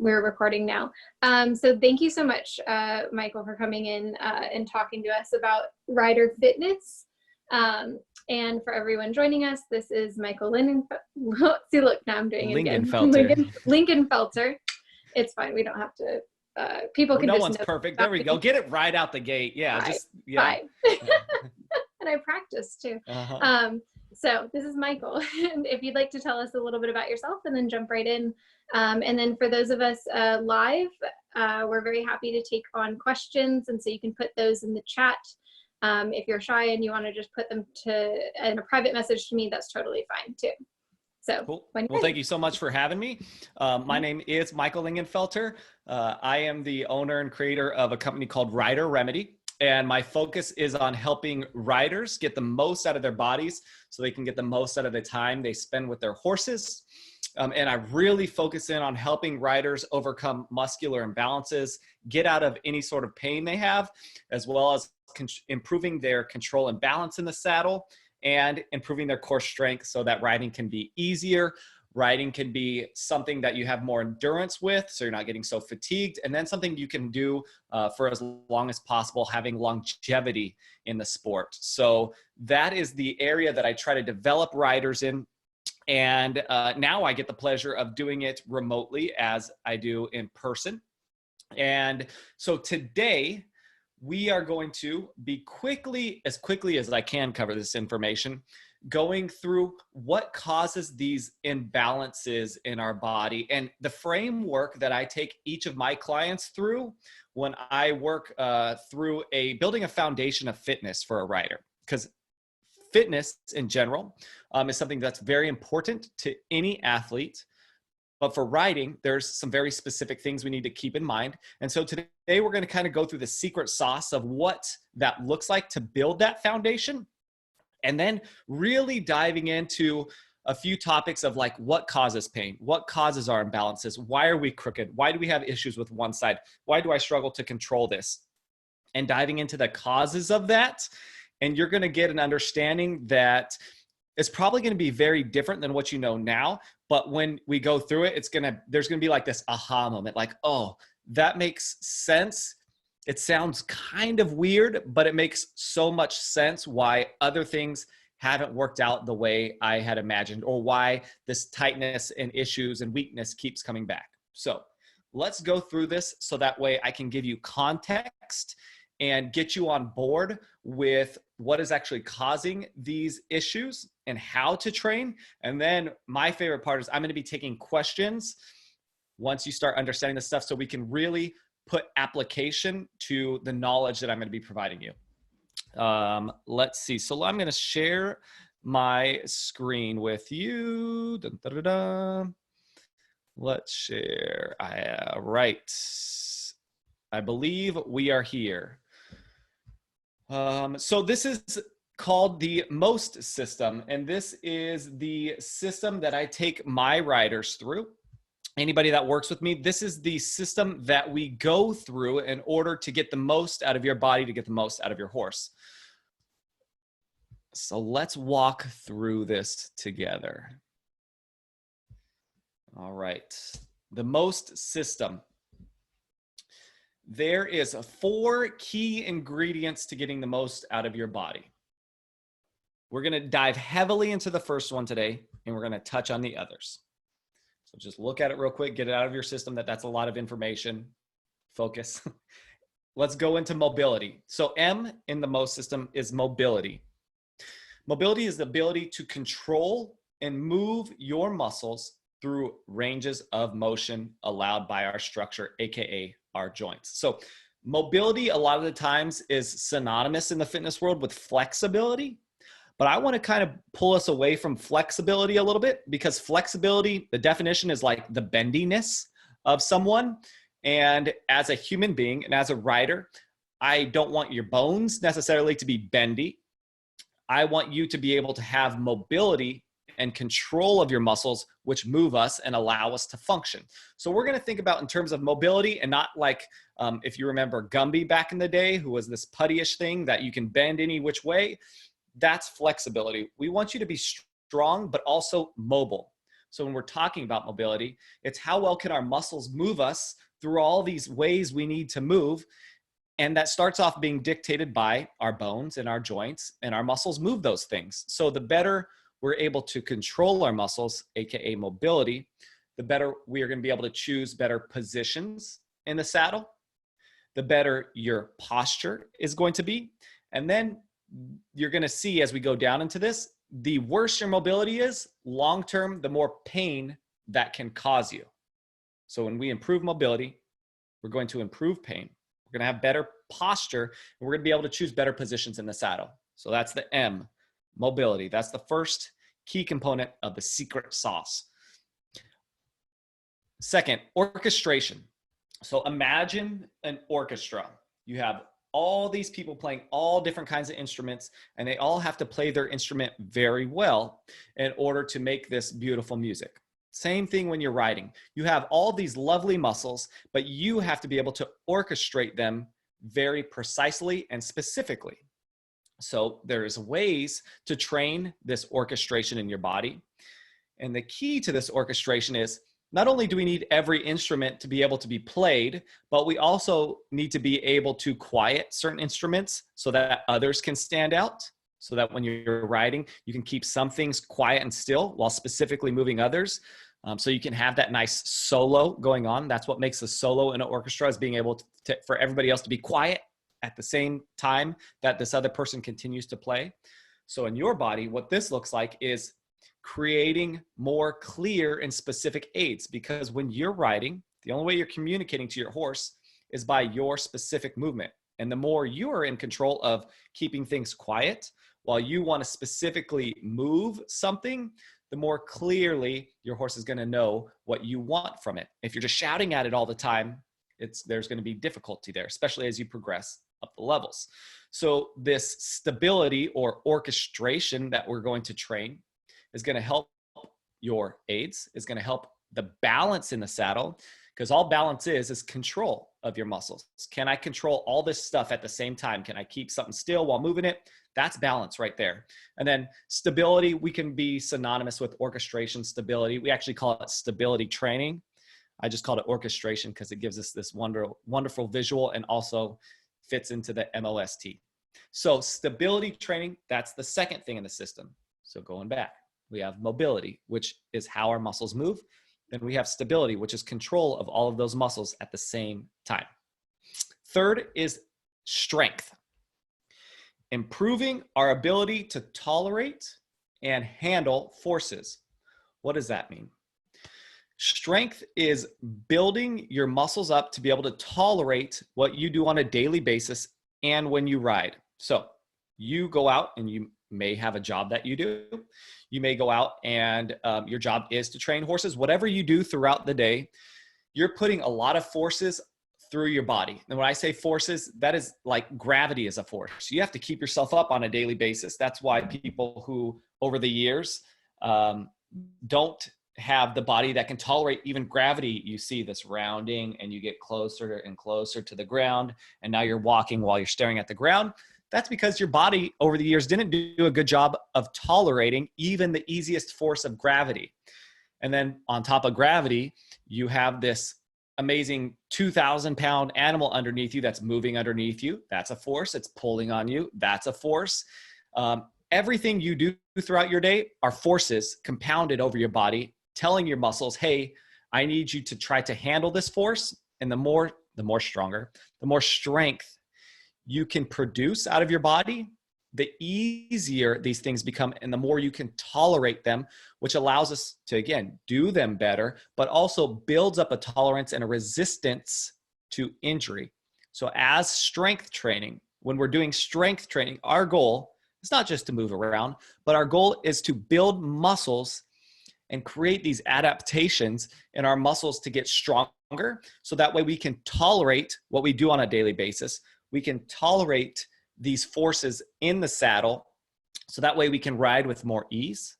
we're recording now. So thank you so much, Michael, for coming in and talking to us about rider fitness. And for everyone joining us, this is Michael Lingenfelter. See, look, now I'm doing it again. Lingenfelter. It's fine. We don't have to. People can. No just one's perfect. There we go. Get it right out the gate. Yeah, fine. just yeah. And I practice too. So this is Michael. And if you'd like to tell us a little bit about yourself, and then jump right in. And then for those of us live, we're very happy to take on questions, and so you can put those in the chat. If you're shy and you want to just put them in a private message to me, that's totally fine too. So, cool. Well, thank you so much for having me. My name is Michael Lingenfelter. I am the owner and creator of a company called Rider Remedy, and my focus is on helping riders get the most out of their bodies so they can get the most out of the time they spend with their horses. And I really focus in on helping riders overcome muscular imbalances, get out of any sort of pain they have, as well as improving their control and balance in the saddle, and improving their core strength so that riding can be easier. Riding can be something that you have more endurance with, so you're not getting so fatigued, and then something you can do for as long as possible, having longevity in the sport. So that is the area that I try to develop riders in. And now I get the pleasure of doing it remotely as I do in person. And so today, we are going to be as quickly as I can cover this information, going through what causes these imbalances in our body and the framework that I take each of my clients through when I work through building a foundation of fitness for a rider. Because fitness in general is something that's very important to any athlete. But for riding, there's some very specific things we need to keep in mind. And so today we're going to kind of go through the secret sauce of what that looks like to build that foundation. And then really diving into a few topics of like what causes pain, what causes our imbalances, why are we crooked, why do we have issues with one side, why do I struggle to control this, and diving into the causes of that. And you're going to get an understanding that it's probably going to be very different than what you know now. But when we go through it, there's going to be like this aha moment, like, oh, that makes sense. It sounds kind of weird, but it makes so much sense why other things haven't worked out the way I had imagined, or why this tightness and issues and weakness keeps coming back. So let's go through this so that way I can give you context and get you on board with what is actually causing these issues and how to train. And then my favorite part is I'm going to be taking questions once you start understanding this stuff so we can really put application to the knowledge that I'm going to be providing you. Let's see. So I'm going to share my screen with you. Dun, dun, dun, dun. Let's share. Right. I believe we are here. So this is called the MOST system, and this is the system that I take my riders through. Anybody that works with me, this is the system that we go through in order to get the most out of your body, to get the most out of your horse. So let's walk through this together. All right, the MOST system. There is 4 key ingredients to getting the most out of your body. We're going to dive heavily into the first one today, and we're going to touch on the others. So just look at it real quick, get it out of your system. That's a lot of information. Focus. Let's go into mobility. So M in the MOST system is mobility. Mobility is the ability to control and move your muscles through ranges of motion allowed by our structure, AKA our joints. So mobility a lot of the times is synonymous in the fitness world with flexibility, but I want to kind of pull us away from flexibility a little bit, because flexibility, the definition is like the bendiness of someone. And as a human being and as a rider, I don't want your bones necessarily to be bendy. I want you to be able to have mobility and control of your muscles, which move us and allow us to function. So we're going to think about in terms of mobility, and not like, if you remember Gumby back in the day, who was this puttyish thing that you can bend any which way. That's flexibility. We want you to be strong, but also mobile. So when we're talking about mobility, it's how well can our muscles move us through all these ways we need to move. And that starts off being dictated by our bones and our joints, and our muscles move those things. So the better we're able to control our muscles, AKA mobility, the better we are going to be able to choose better positions in the saddle, the better your posture is going to be. And then you're going to see as we go down into this, the worse your mobility is, long-term, the more pain that can cause you. So when we improve mobility, we're going to improve pain. We're going to have better posture, and we're going to be able to choose better positions in the saddle. So that's the M, mobility. That's the first key component of the secret sauce. Second, orchestration. So imagine an orchestra. You have all these people playing all different kinds of instruments, and they all have to play their instrument very well in order to make this beautiful music. Same thing when you're riding. You have all these lovely muscles, but you have to be able to orchestrate them very precisely and specifically. So there's ways to train this orchestration in your body. And the key to this orchestration is not only do we need every instrument to be able to be played, but we also need to be able to quiet certain instruments so that others can stand out, so that when you're riding, you can keep some things quiet and still while specifically moving others. So you can have that nice solo going on. That's what makes a solo in an orchestra, is being able to, for everybody else to be quiet at the same time that this other person continues to play. So in your body, what this looks like is creating more clear and specific aids, because when you're riding, the only way you're communicating to your horse is by your specific movement. And the more you are in control of keeping things quiet while you want to specifically move something, the more clearly your horse is going to know what you want from it. If you're just shouting at it all the time, there's going to be difficulty there, especially as you progress up the levels. So this stability or orchestration that we're going to train is going to help your aids, is going to help the balance in the saddle, because all balance is control of your muscles. Can I control all this stuff at the same time? Can I keep something still while moving it? That's balance right there. And then stability, we can be synonymous with orchestration, stability. We actually call it stability training. I just called it orchestration because it gives us this wonderful visual and also fits into the MOST. So stability training, that's the second thing in the system. So going back, we have mobility, which is how our muscles move. Then we have stability, which is control of all of those muscles at the same time. Third is strength. Improving our ability to tolerate and handle forces. What does that mean? Strength is building your muscles up to be able to tolerate what you do on a daily basis and when you ride. So you go out and you may have a job that you do. You may go out and your job is to train horses. Whatever you do throughout the day, you're putting a lot of forces through your body. And when I say forces, that is like gravity is a force. You have to keep yourself up on a daily basis. That's why people who over the years don't have the body that can tolerate even gravity, you see this rounding and you get closer and closer to the ground. And now you're walking while you're staring at the ground. That's because your body over the years didn't do a good job of tolerating even the easiest force of gravity. And then on top of gravity, you have this amazing 2,000-pound animal underneath you that's moving underneath you. That's a force. It's pulling on you. That's a force. Everything you do throughout your day are forces compounded over your body, telling your muscles, hey, I need you to try to handle this force. And the more strength you can produce out of your body, the easier these things become and the more you can tolerate them, which allows us to, again, do them better, but also builds up a tolerance and a resistance to injury. So as strength training, when we're doing strength training, our goal is not just to move around, but our goal is to build muscles and create these adaptations in our muscles to get stronger. So that way we can tolerate what we do on a daily basis. We can tolerate these forces in the saddle. So that way we can ride with more ease,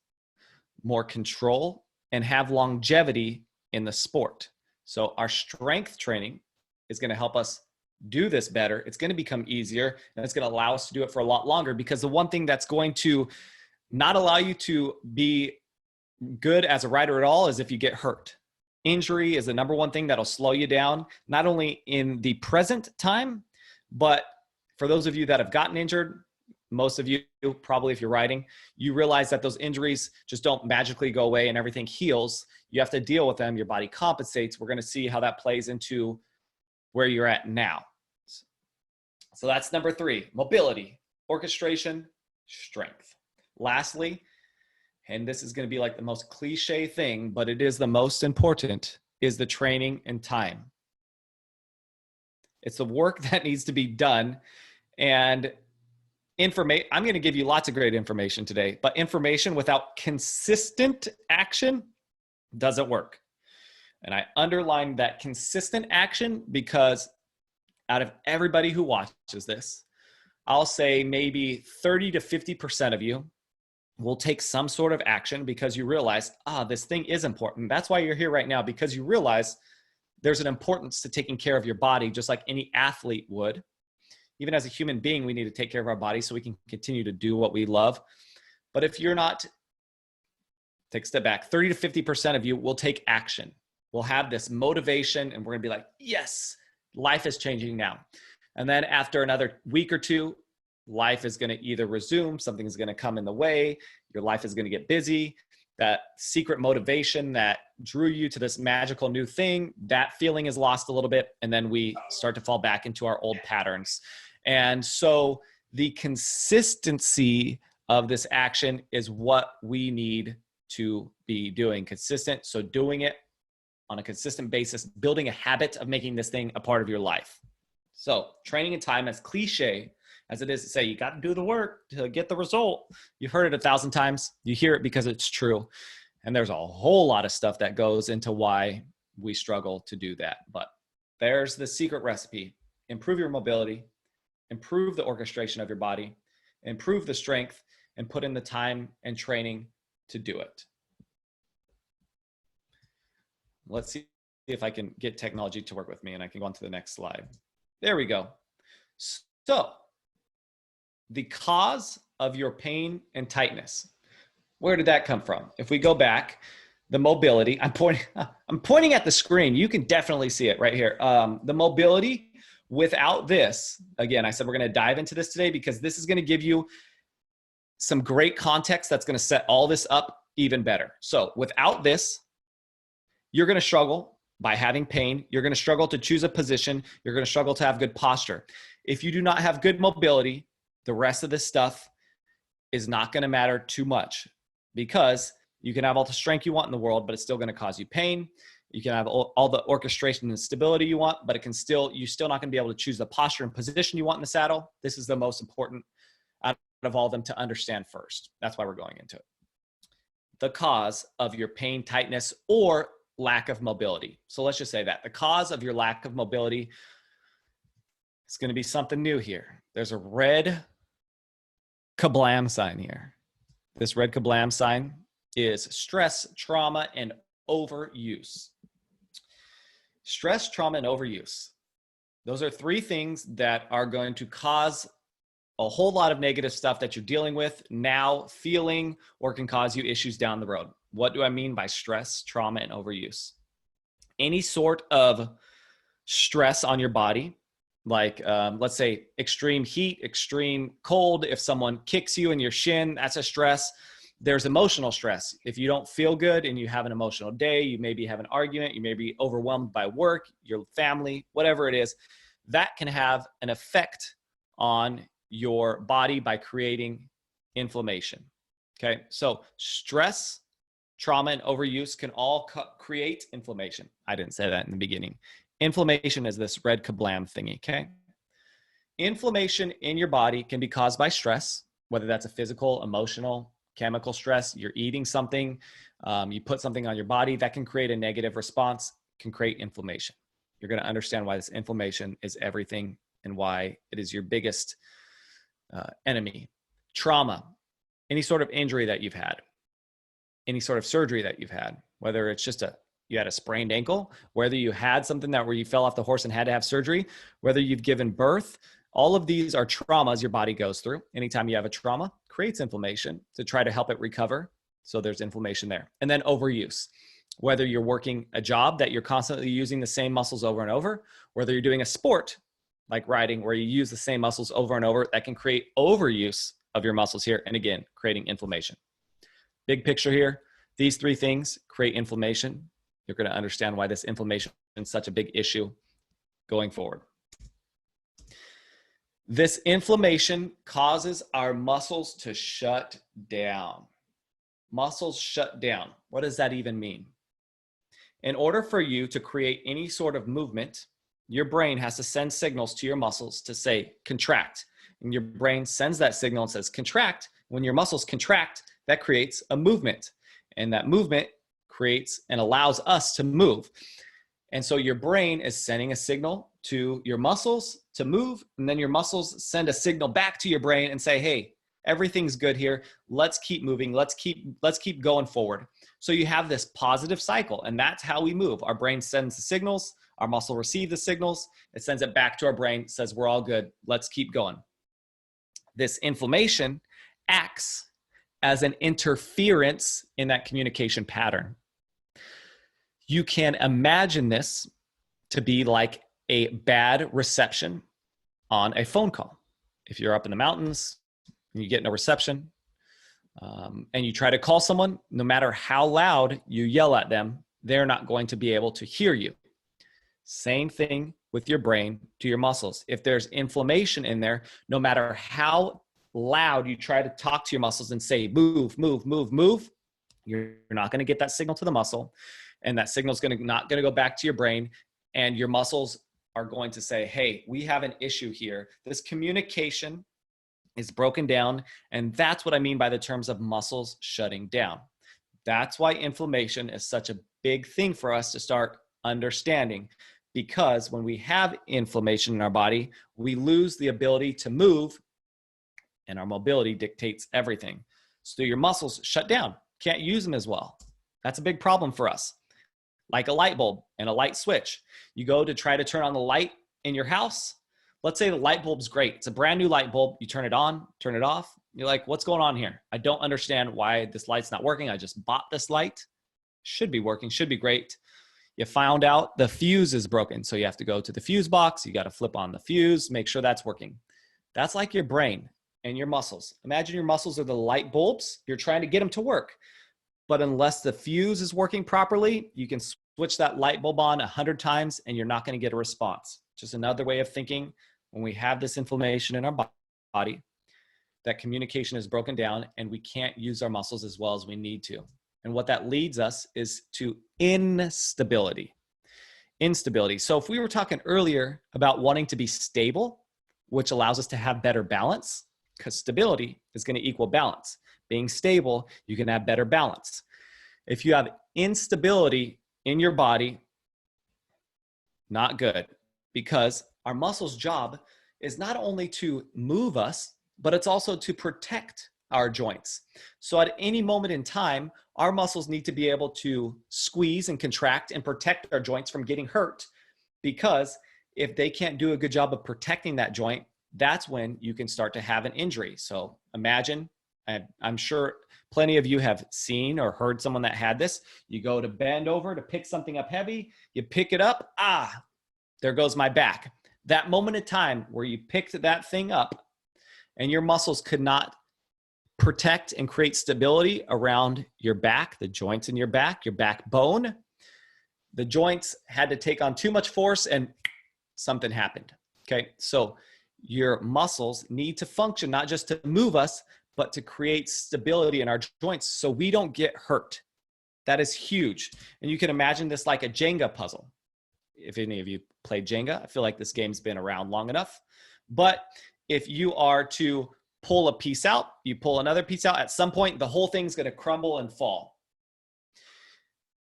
more control, and have longevity in the sport. So our strength training is going to help us do this better. It's going to become easier, and it's going to allow us to do it for a lot longer, because the one thing that's going to not allow you to be good as a rider at all is if you get hurt. Injury is the number one thing that'll slow you down, not only in the present time, but for those of you that have gotten injured, most of you probably, if you're riding, you realize that those injuries just don't magically go away and everything heals. You have to deal with them. Your body compensates. We're going to see how that plays into where you're at now. So that's number 3, mobility, orchestration, strength. Lastly, and this is going to be like the most cliche thing, but it is the most important, is the training and time. It's the work that needs to be done. And I'm going to give you lots of great information today, but information without consistent action doesn't work. And I underline that consistent action because out of everybody who watches this, I'll say maybe 30 to 50% of you will take some sort of action because you realize, this thing is important. That's why you're here right now, because you realize there's an importance to taking care of your body, just like any athlete would. Even as a human being, we need to take care of our body so we can continue to do what we love. But if you're not, take a step back, 30 to 50% of you will take action. We'll have this motivation and we're gonna be like, yes, life is changing now. And then after another week or two, life is gonna either resume, something's gonna come in the way, your life is gonna get busy. That secret motivation that drew you to this magical new thing, that feeling is lost a little bit. And then we start to fall back into our old patterns. And so the consistency of this action is what we need to be doing consistent. So doing it on a consistent basis, building a habit of making this thing a part of your life. So training and time, as cliche as it is to say, you got to do the work to get the result. You've heard it 1,000 times. You hear it because it's true. And there's a whole lot of stuff that goes into why we struggle to do that. But there's the secret recipe. Improve your mobility, improve the orchestration of your body, improve the strength, and put in the time and training to do it. Let's see if I can get technology to work with me and I can go on to the next slide. There we go. So the cause of your pain and tightness, where did that come from? If we go back, the mobility, I'm pointing at the screen. You can definitely see it right here. The mobility, without this, again, I said we're going to dive into this today because this is going to give you some great context that's going to set all this up even better. So without this, you're going to struggle by having pain. You're going to struggle to choose a position. You're going to struggle to have good posture. If you do not have good mobility, the rest of this stuff is not going to matter too much because you can have all the strength you want in the world, but it's still going to cause you pain. You can have all the orchestration and stability you want, but you're still not going to be able to choose the posture and position you want in the saddle. This is the most important out of all of them to understand first. That's why we're going into it. The cause of your pain, tightness, or lack of mobility. So let's just say that the cause of your lack of mobility is going to be something new here. There's a red kablam sign here. This red kablam sign is stress, trauma, and overuse. Stress, trauma, and overuse. Those are 3 things that are going to cause a whole lot of negative stuff that you're dealing with now, feeling, or can cause you issues down the road. What do I mean by stress, trauma, and overuse? Any sort of stress on your body, like let's say extreme heat, extreme cold. If someone kicks you in your shin, that's a stress. There's emotional stress. If you don't feel good and you have an emotional day, you maybe have an argument, you may be overwhelmed by work, your family, whatever it is, that can have an effect on your body by creating inflammation. Okay, so stress, trauma, and overuse can all create inflammation. I didn't say that in the beginning. Inflammation is this red kablam thingy, okay? Inflammation in your body can be caused by stress, whether that's a physical, emotional, chemical stress. You're eating something, you put something on your body that can create a negative response, can create inflammation. You're going to understand why this inflammation is everything and why it is your biggest enemy. Trauma, any sort of injury that you've had, any sort of surgery that you've had, whether it's just you had a sprained ankle, whether you had something where you fell off the horse and had to have surgery, whether you've given birth, all of these are traumas your body goes through. Anytime you have a trauma, creates inflammation to try to help it recover. So there's inflammation there. And then overuse. Whether you're working a job that you're constantly using the same muscles over and over, whether you're doing a sport like riding where you use the same muscles over and over, that can create overuse of your muscles here. And again, creating inflammation. Big picture here, these three things create inflammation. You're going to understand why this inflammation is such a big issue going forward. This inflammation causes our muscles to shut down. Muscles shut down. What does that even mean? In order for you to create any sort of movement, your brain has to send signals to your muscles to say contract. And your brain sends that signal and says contract. When your muscles contract, that creates a movement. And that movement creates and allows us to move. And so your brain is sending a signal to your muscles to move. And then your muscles send a signal back to your brain and say, hey, everything's good here. Let's keep moving. Let's keep going forward. So you have this positive cycle, and that's how we move. Our brain sends the signals, our muscle receives the signals, it sends it back to our brain, says we're all good. Let's keep going. This inflammation acts as an interference in that communication pattern. You can imagine this to be like a bad reception on a phone call. If you're up in the mountains and you get no reception, and you try to call someone, no matter how loud you yell at them, they're not going to be able to hear you. Same thing with your brain to your muscles. If there's inflammation in there, no matter how loud you try to talk to your muscles and say, move, move, move, move, you're not going to get that signal to the muscle. And that signal is not going to go back to your brain. And your muscles are going to say, hey, we have an issue here. This communication is broken down. And that's what I mean by the terms of muscles shutting down. That's why inflammation is such a big thing for us to start understanding, because when we have inflammation in our body, we lose the ability to move, and our mobility dictates everything. So your muscles shut down, can't use them as well. That's a big problem for us. Like a light bulb and a light switch. You go to try to turn on the light in your house. Let's say the light bulb's great. It's a brand new light bulb. You turn it on, turn it off. You're like, what's going on here? I don't understand why this light's not working. I just bought this light. Should be working, should be great. You found out the fuse is broken. So you have to go to the fuse box. You got to flip on the fuse, make sure that's working. That's like your brain and your muscles. Imagine your muscles are the light bulbs. You're trying to get them to work. But unless the fuse is working properly, you can switch that light bulb on 100 times and you're not going to get a response. Just another way of thinking. When we have this inflammation in our body, that communication is broken down and we can't use our muscles as well as we need to. And what that leads us is to instability. Instability. So if we were talking earlier about wanting to be stable, which allows us to have better balance, because stability is going to equal balance. Being stable, you can have better balance. If you have instability in your body, not good, because our muscles' job is not only to move us, but it's also to protect our joints. So at any moment in time, our muscles need to be able to squeeze and contract and protect our joints from getting hurt, because if they can't do a good job of protecting that joint, that's when you can start to have an injury. So imagine, and I'm sure plenty of you have seen or heard someone that had this. You go to bend over to pick something up heavy, you pick it up, there goes my back. That moment in time where you picked that thing up and your muscles could not protect and create stability around your back, the joints in your backbone, the joints had to take on too much force and something happened. Okay, so your muscles need to function not just to move us, but to create stability in our joints so we don't get hurt. That is huge. And you can imagine this like a Jenga puzzle. If any of you played Jenga, I feel like this game's been around long enough. But if you are to pull a piece out, you pull another piece out, at some point, the whole thing's going to crumble and fall.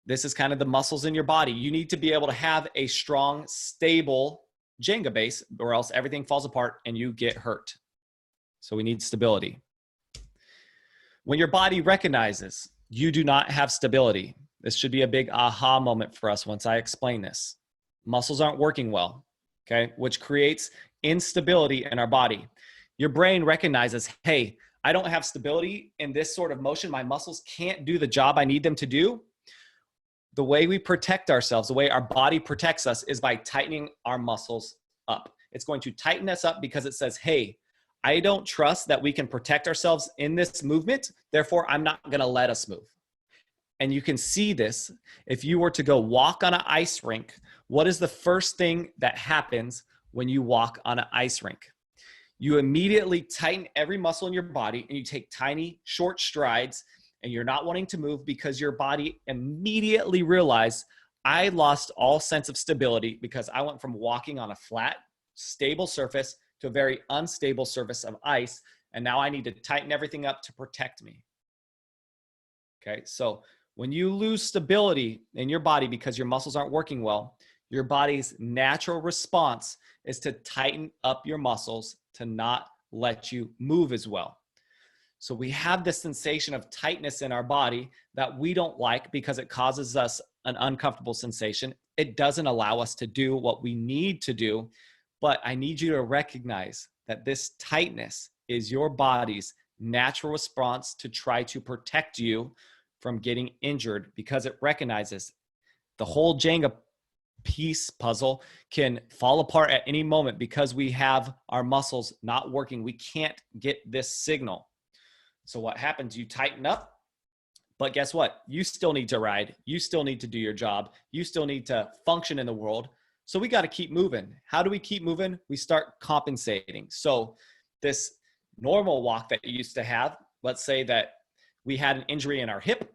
This is kind of the muscles in your body. You need to be able to have a strong, stable Jenga base, or else everything falls apart and you get hurt. So we need stability. When your body recognizes you do not have stability, this should be a big aha moment for us once I explain this. Muscles aren't working well, okay, which creates instability in our body. Your brain recognizes, hey, I don't have stability in this sort of motion. My muscles can't do the job I need them to do. The way we protect ourselves, the way our body protects us, is by tightening our muscles up. It's going to tighten us up because it says, hey, I don't trust that we can protect ourselves in this movement. Therefore, I'm not going to let us move. And you can see this if you were to go walk on an ice rink. What is the first thing that happens when you walk on an ice rink? You immediately tighten every muscle in your body and you take tiny, short strides, and you're not wanting to move because your body immediately realized, I lost all sense of stability because I went from walking on a flat, stable surface to a very unstable surface of ice. And now I need to tighten everything up to protect me. Okay, so when you lose stability in your body because your muscles aren't working well, your body's natural response is to tighten up your muscles to not let you move as well. So we have this sensation of tightness in our body that we don't like because it causes us an uncomfortable sensation. It doesn't allow us to do what we need to do, but I need you to recognize that this tightness is your body's natural response to try to protect you from getting injured, because it recognizes the whole Jenga piece puzzle can fall apart at any moment because we have our muscles not working. We can't get this signal. So what happens? You tighten up, but guess what? You still need to ride. You still need to do your job. You still need to function in the world. So we got to keep moving. How do we keep moving? We start compensating. So this normal walk that you used to have, let's say that we had an injury in our hip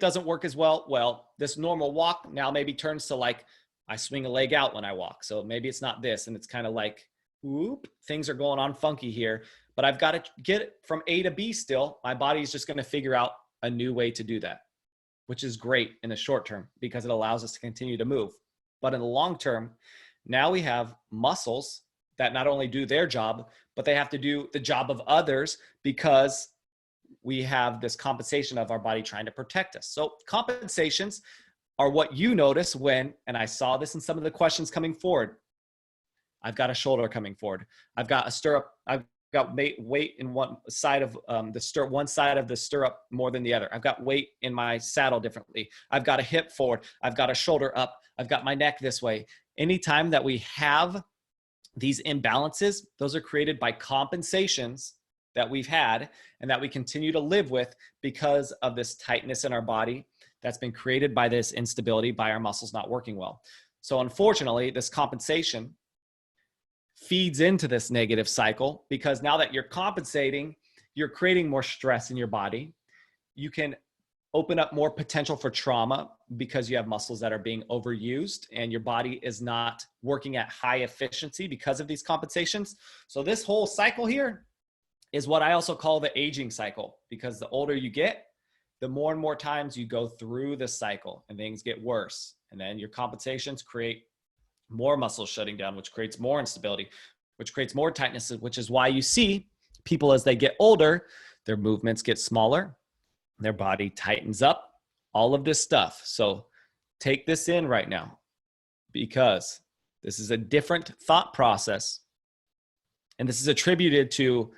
doesn't work as well. Well, this normal walk now maybe turns to like, I swing a leg out when I walk. So maybe it's not this. And it's kind of like, whoop, things are going on funky here, but I've got to get it from A to B still. My body is just going to figure out a new way to do that, which is great in the short term because it allows us to continue to move. But in the long term, now we have muscles that not only do their job, but they have to do the job of others because we have this compensation of our body trying to protect us. So compensations are what you notice when, and I saw this in some of the questions coming forward, I've got a shoulder coming forward. I've got a stirrup. I've got weight in one side of the stirrup, one side of the stirrup more than the other. I've got weight in my saddle differently. I've got a hip forward. I've got a shoulder up. I've got my neck this way. Anytime that we have these imbalances, those are created by compensations that we've had and that we continue to live with because of this tightness in our body that's been created by this instability, by our muscles not working well. So unfortunately, this compensation feeds into this negative cycle because now that you're compensating, you're creating more stress in your body. You can open up more potential for trauma because you have muscles that are being overused and your body is not working at high efficiency because of these compensations. So this whole cycle here is what I also call the aging cycle, because the older you get, the more and more times you go through the cycle and things get worse. And then your compensations create more muscles shutting down, which creates more instability, which creates more tightness, which is why you see people as they get older, their movements get smaller, their body tightens up, all of this stuff. So take this in right now because this is a different thought process. And this is attributed to,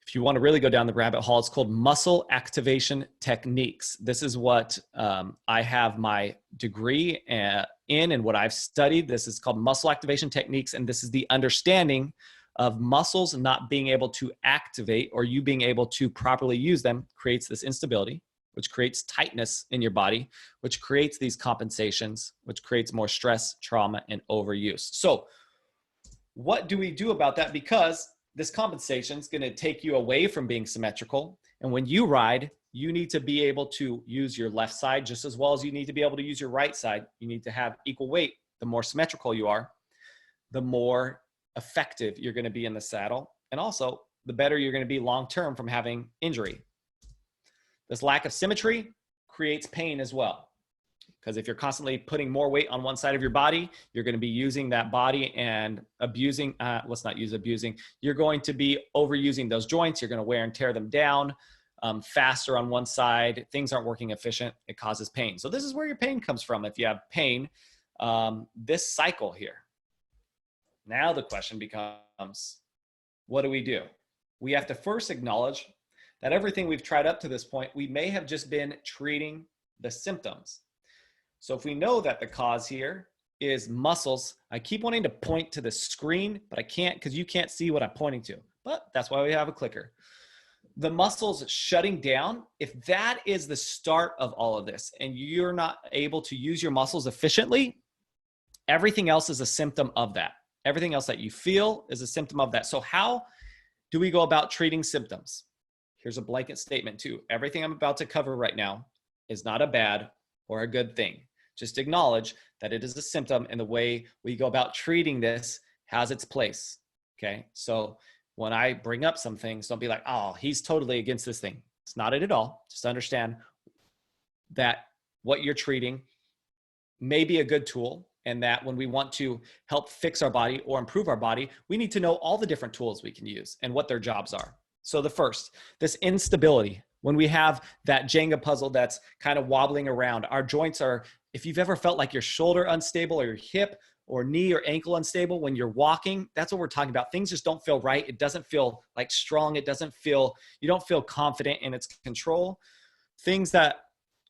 if you want to really go down the rabbit hole, it's called Muscle Activation Techniques. This is what I have my degree in and what I've studied. This is called Muscle Activation Techniques. And this is the understanding of muscles not being able to activate or you being able to properly use them creates this instability, which creates tightness in your body, which creates these compensations, which creates more stress, trauma, and overuse. So what do we do about that? Because this compensation is going to take you away from being symmetrical. And when you ride, you need to be able to use your left side just as well as you need to be able to use your right side. You need to have equal weight. The more symmetrical you are, the more effective you're going to be in the saddle. And also, the better you're going to be long-term from having injury. This lack of symmetry creates pain as well. Because if you're constantly putting more weight on one side of your body, you're going to be using that body and abusing, let's not use abusing. You're going to be overusing those joints. You're going to wear and tear them down faster on one side. Things aren't working efficient. It causes pain. So this is where your pain comes from. If you have pain, this cycle here. Now the question becomes, what do we do? we have to first acknowledge that everything we've tried up to this point, we may have just been treating the symptoms. So if we know that the cause here is muscles, I keep wanting to point to the screen, but I can't because you can't see what I'm pointing to. But that's why we have a clicker. The muscles shutting down, if that is the start of all of this and you're not able to use your muscles efficiently, everything else is a symptom of that. Everything else that you feel is a symptom of that. So how do we go about treating symptoms? Here's a blanket statement too. Everything I'm about to cover right now is not a bad or a good thing. Just acknowledge that it is a symptom, and the way we go about treating this has its place. Okay. So when I bring up some things, don't be like, oh, he's totally against this thing. It's not it at all. Just understand that what you're treating may be a good tool, and that when we want to help fix our body or improve our body, we need to know all the different tools we can use and what their jobs are. So the first, this instability. When we have that Jenga puzzle that's kind of wobbling around, our joints are, if you've ever felt like your shoulder unstable or your hip or knee or ankle unstable when you're walking, that's what we're talking about. Things just don't feel right. It doesn't feel like strong. It doesn't feel, you don't feel confident in its control. Things that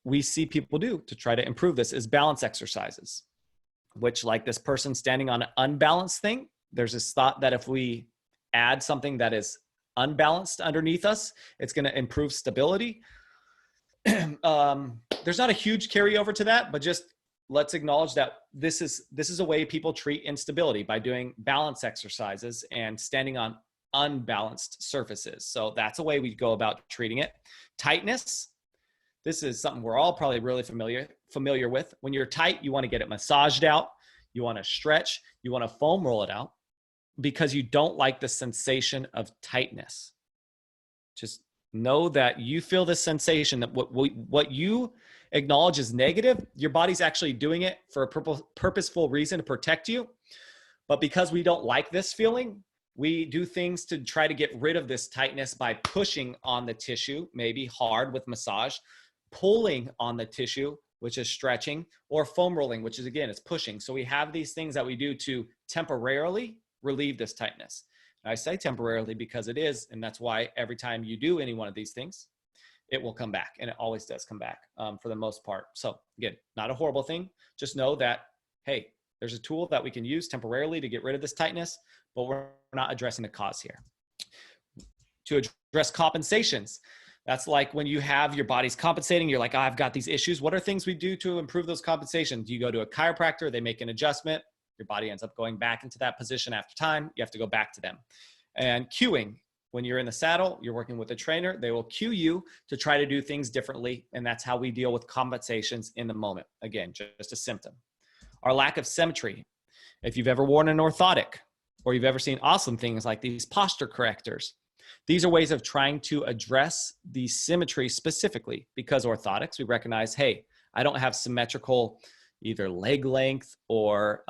we see people do to try to improve this is balance exercises, which, like this person standing on an unbalanced thing, there's this thought that if we add something that is unbalanced underneath us, it's going to improve stability. There's not a huge carryover to that, but just let's acknowledge that this is a way people treat instability, by doing balance exercises and standing on unbalanced surfaces. So that's a way we go about treating it. Tightness. This is something we're all probably really familiar with. When you're tight, you want to get it massaged out. You want to stretch. You want to foam roll it out because you don't like the sensation of tightness. Just know that you feel this sensation, that what you acknowledge is negative, your body's actually doing it for a purposeful reason to protect you. But because we don't like this feeling, we do things to try to get rid of this tightness by pushing on the tissue, maybe hard with massage, pulling on the tissue, which is stretching, or foam rolling, which is, again, it's pushing. So we have these things that we do to temporarily relieve this tightness. And I say temporarily because it is, and that's why every time you do any one of these things, it will come back, and it always does come back for the most part. So again, not a horrible thing. Just know that, hey, there's a tool that we can use temporarily to get rid of this tightness, but we're not addressing the cause here. To address compensations, that's like when you have your body's compensating, you're like, oh, I've got these issues. What are things we do to improve those compensations? You go to a chiropractor, they make an adjustment, your body ends up going back into that position after time. You have to go back to them. And cueing, when you're in the saddle, you're working with a trainer, they will cue you to try to do things differently. And that's how we deal with compensations in the moment. Again, just a symptom. Our lack of symmetry. If you've ever worn an orthotic, or you've ever seen awesome things like these posture correctors, these are ways of trying to address the symmetry specifically, because orthotics, we recognize, hey, I don't have symmetrical either leg length, or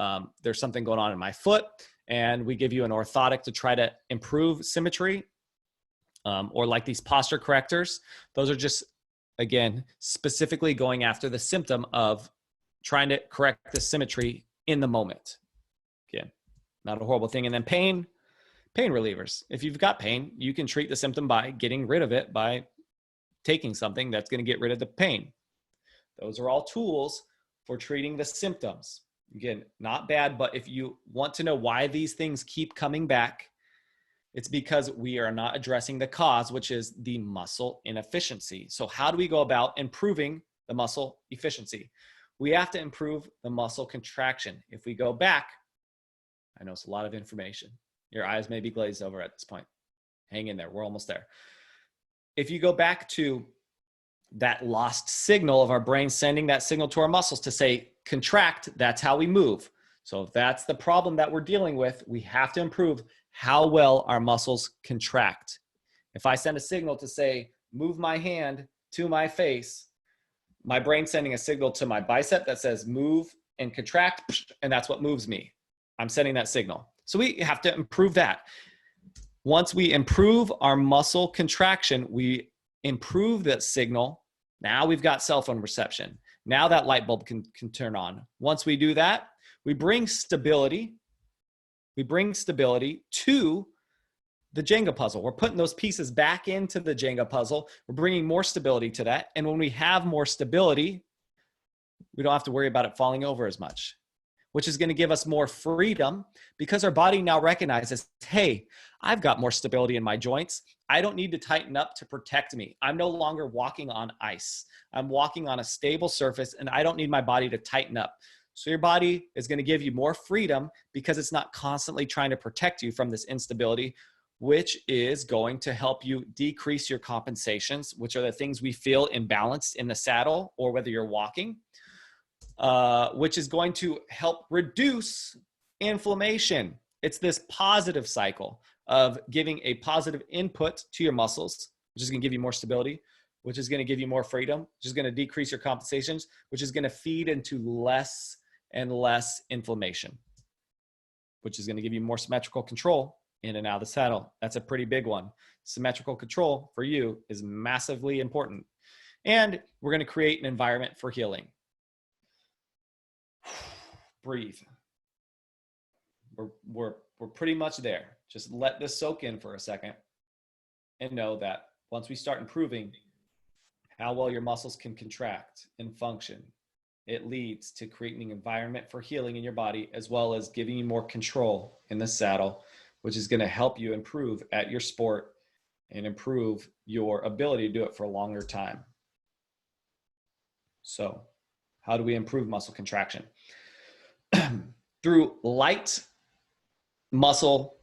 there's something going on in my foot, and we give you an orthotic to try to improve symmetry, or like these posture correctors. Those are just, again, specifically going after the symptom of trying to correct the symmetry in the moment. Again, not a horrible thing. And then pain relievers. If you've got pain, you can treat the symptom by getting rid of it by taking something that's going to get rid of the pain. Those are all tools for treating the symptoms. Again, not bad, but if you want to know why these things keep coming back, it's because we are not addressing the cause, which is the muscle inefficiency. So how do we go about improving the muscle efficiency? We have to improve the muscle contraction. If we go back, I know it's a lot of information. Your eyes may be glazed over at this point. Hang in there. We're almost there. If you go back to that lost signal of our brain sending that signal to our muscles to say, contract, that's how we move. So if that's the problem that we're dealing with, we have to improve how well our muscles contract. If I send a signal to say, move my hand to my face, my brain's sending a signal to my bicep that says move and contract, and that's what moves me. I'm sending that signal. So we have to improve that. Once we improve our muscle contraction, we improve that signal. Now we've got cell phone reception. Now that light bulb can turn on. Once we do that, we bring stability. We bring stability to the Jenga puzzle. We're putting those pieces back into the Jenga puzzle. We're bringing more stability to that. And when we have more stability, we don't have to worry about it falling over as much, which is going to give us more freedom because our body now recognizes, hey, I've got more stability in my joints. I don't need to tighten up to protect me. I'm no longer walking on ice. I'm walking on a stable surface and I don't need my body to tighten up. So your body is going to give you more freedom because it's not constantly trying to protect you from this instability, which is going to help you decrease your compensations, which are the things we feel imbalanced in the saddle or whether you're walking, which is going to help reduce inflammation. It's this positive cycle of giving a positive input to your muscles, which is going to give you more stability, which is going to give you more freedom, which is going to decrease your compensations, which is going to feed into less and less inflammation, which is going to give you more symmetrical control in and out of the saddle. That's a pretty big one. Symmetrical control for you is massively important. And we're going to create an environment for healing. Breathe. We're pretty much there. Just let this soak in for a second and know that once we start improving how well your muscles can contract and function, it leads to creating an environment for healing in your body, as well as giving you more control in the saddle, which is going to help you improve at your sport and improve your ability to do it for a longer time. So how do we improve muscle contraction? Through light muscle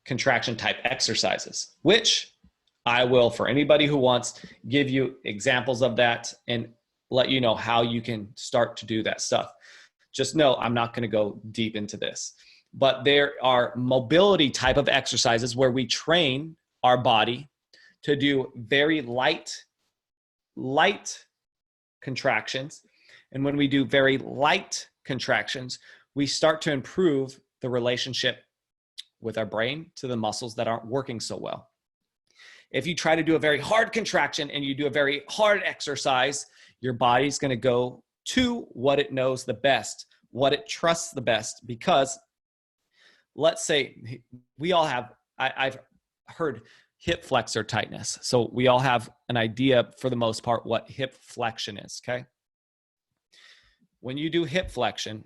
contraction type exercises, which I will, for anybody who wants, give you examples of that and let you know how you can start to do that stuff. Just know I'm not going to go deep into this, but there are mobility type of exercises where we train our body to do very light contractions. And when we do very light contractions, we start to improve the relationship with our brain to the muscles that aren't working so well. If you try to do a very hard contraction and you do a very hard exercise, your body's going to go to what it knows the best, what it trusts the best, because let's say we all have, I've heard hip flexor tightness. So we all have an idea for the most part what hip flexion is, okay? When you do hip flexion,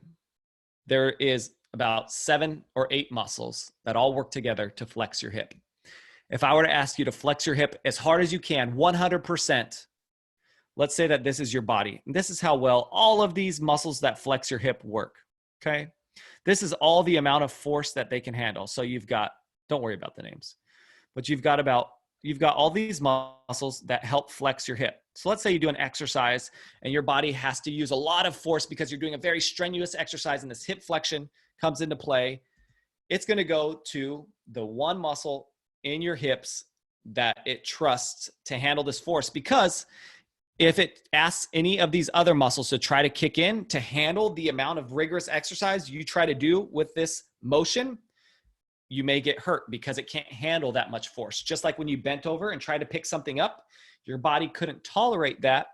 there is about 7 or 8 muscles that all work together to flex your hip. If I were to ask you to flex your hip as hard as you can, 100%, let's say that this is your body. And this is how well all of these muscles that flex your hip work, okay? This is all the amount of force that they can handle. So you've got, don't worry about the names, but you've got all these muscles that help flex your hip. So let's say you do an exercise and your body has to use a lot of force because you're doing a very strenuous exercise and this hip flexion comes into play. It's going to go to the one muscle in your hips that it trusts to handle this force, because if it asks any of these other muscles to try to kick in to handle the amount of rigorous exercise you try to do with this motion, you may get hurt because it can't handle that much force. Just like when you bent over and tried to pick something up, your body couldn't tolerate that,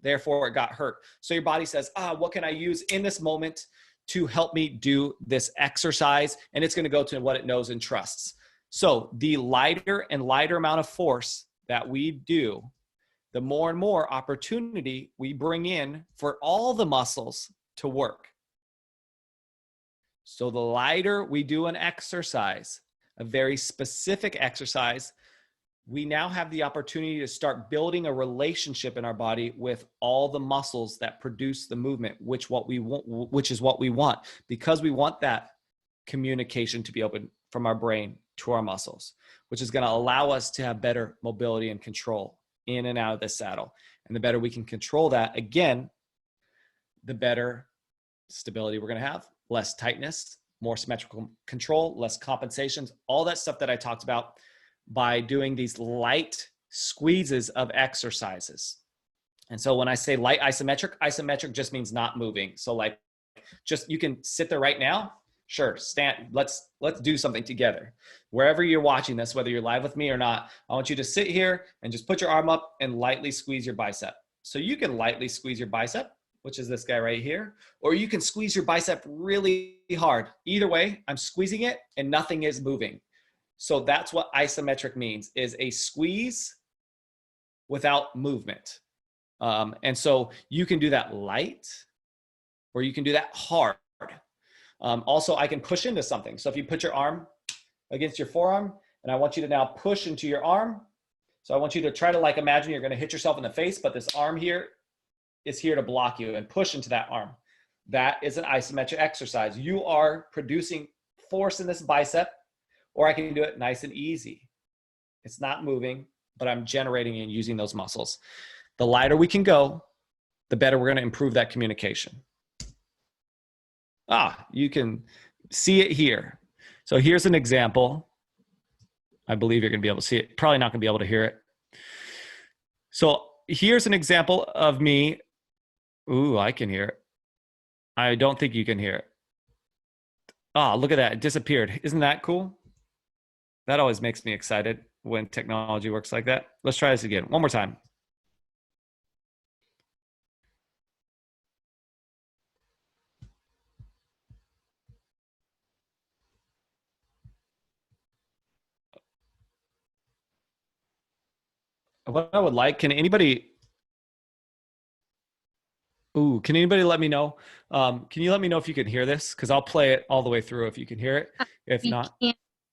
therefore it got hurt. So your body says, what can I use in this moment to help me do this exercise? And it's going to go to what it knows and trusts. So the lighter and lighter amount of force that we do, the more and more opportunity we bring in for all the muscles to work. So the lighter we do an exercise, a very specific exercise, we now have the opportunity to start building a relationship in our body with all the muscles that produce the movement, which is what we want, because we want that communication to be open from our brain to our muscles, which is going to allow us to have better mobility and control in and out of the saddle. And the better we can control that, again, the better stability we're going to have, less tightness, more symmetrical control, less compensations, all that stuff that I talked about by doing these light squeezes of exercises. And so when I say light isometric just means not moving. So like, just, you can sit there right now. Sure, stand, let's do something together. Wherever you're watching this, whether you're live with me or not, I want you to sit here and just put your arm up and lightly squeeze your bicep. So you can lightly squeeze your bicep, which is this guy right here, or you can squeeze your bicep really hard. Either way, I'm squeezing it and nothing is moving. So that's what isometric means, is a squeeze without movement. And so you can do that light, or you can do that hard. Also, I can push into something. So if you put your arm against your forearm, and I want you to now push into your arm. So I want you to try to like imagine you're going to hit yourself in the face, but this arm here is here to block you, and push into that arm. That is an isometric exercise. You are producing force in this bicep, or I can do it nice and easy. It's not moving, but I'm generating and using those muscles. The lighter we can go, the better we're going to improve that communication. You can see it here. So here's an example. I believe you're going to be able to see it. Probably not going to be able to hear it. So here's an example of me. Ooh, I can hear it. I don't think you can hear it. Look at that. It disappeared. Isn't that cool? That always makes me excited when technology works like that. Let's try this again. One more time. What I would like, can anybody let me know? Can you let me know if you can hear this? Because I'll play it all the way through if you can hear it. If not,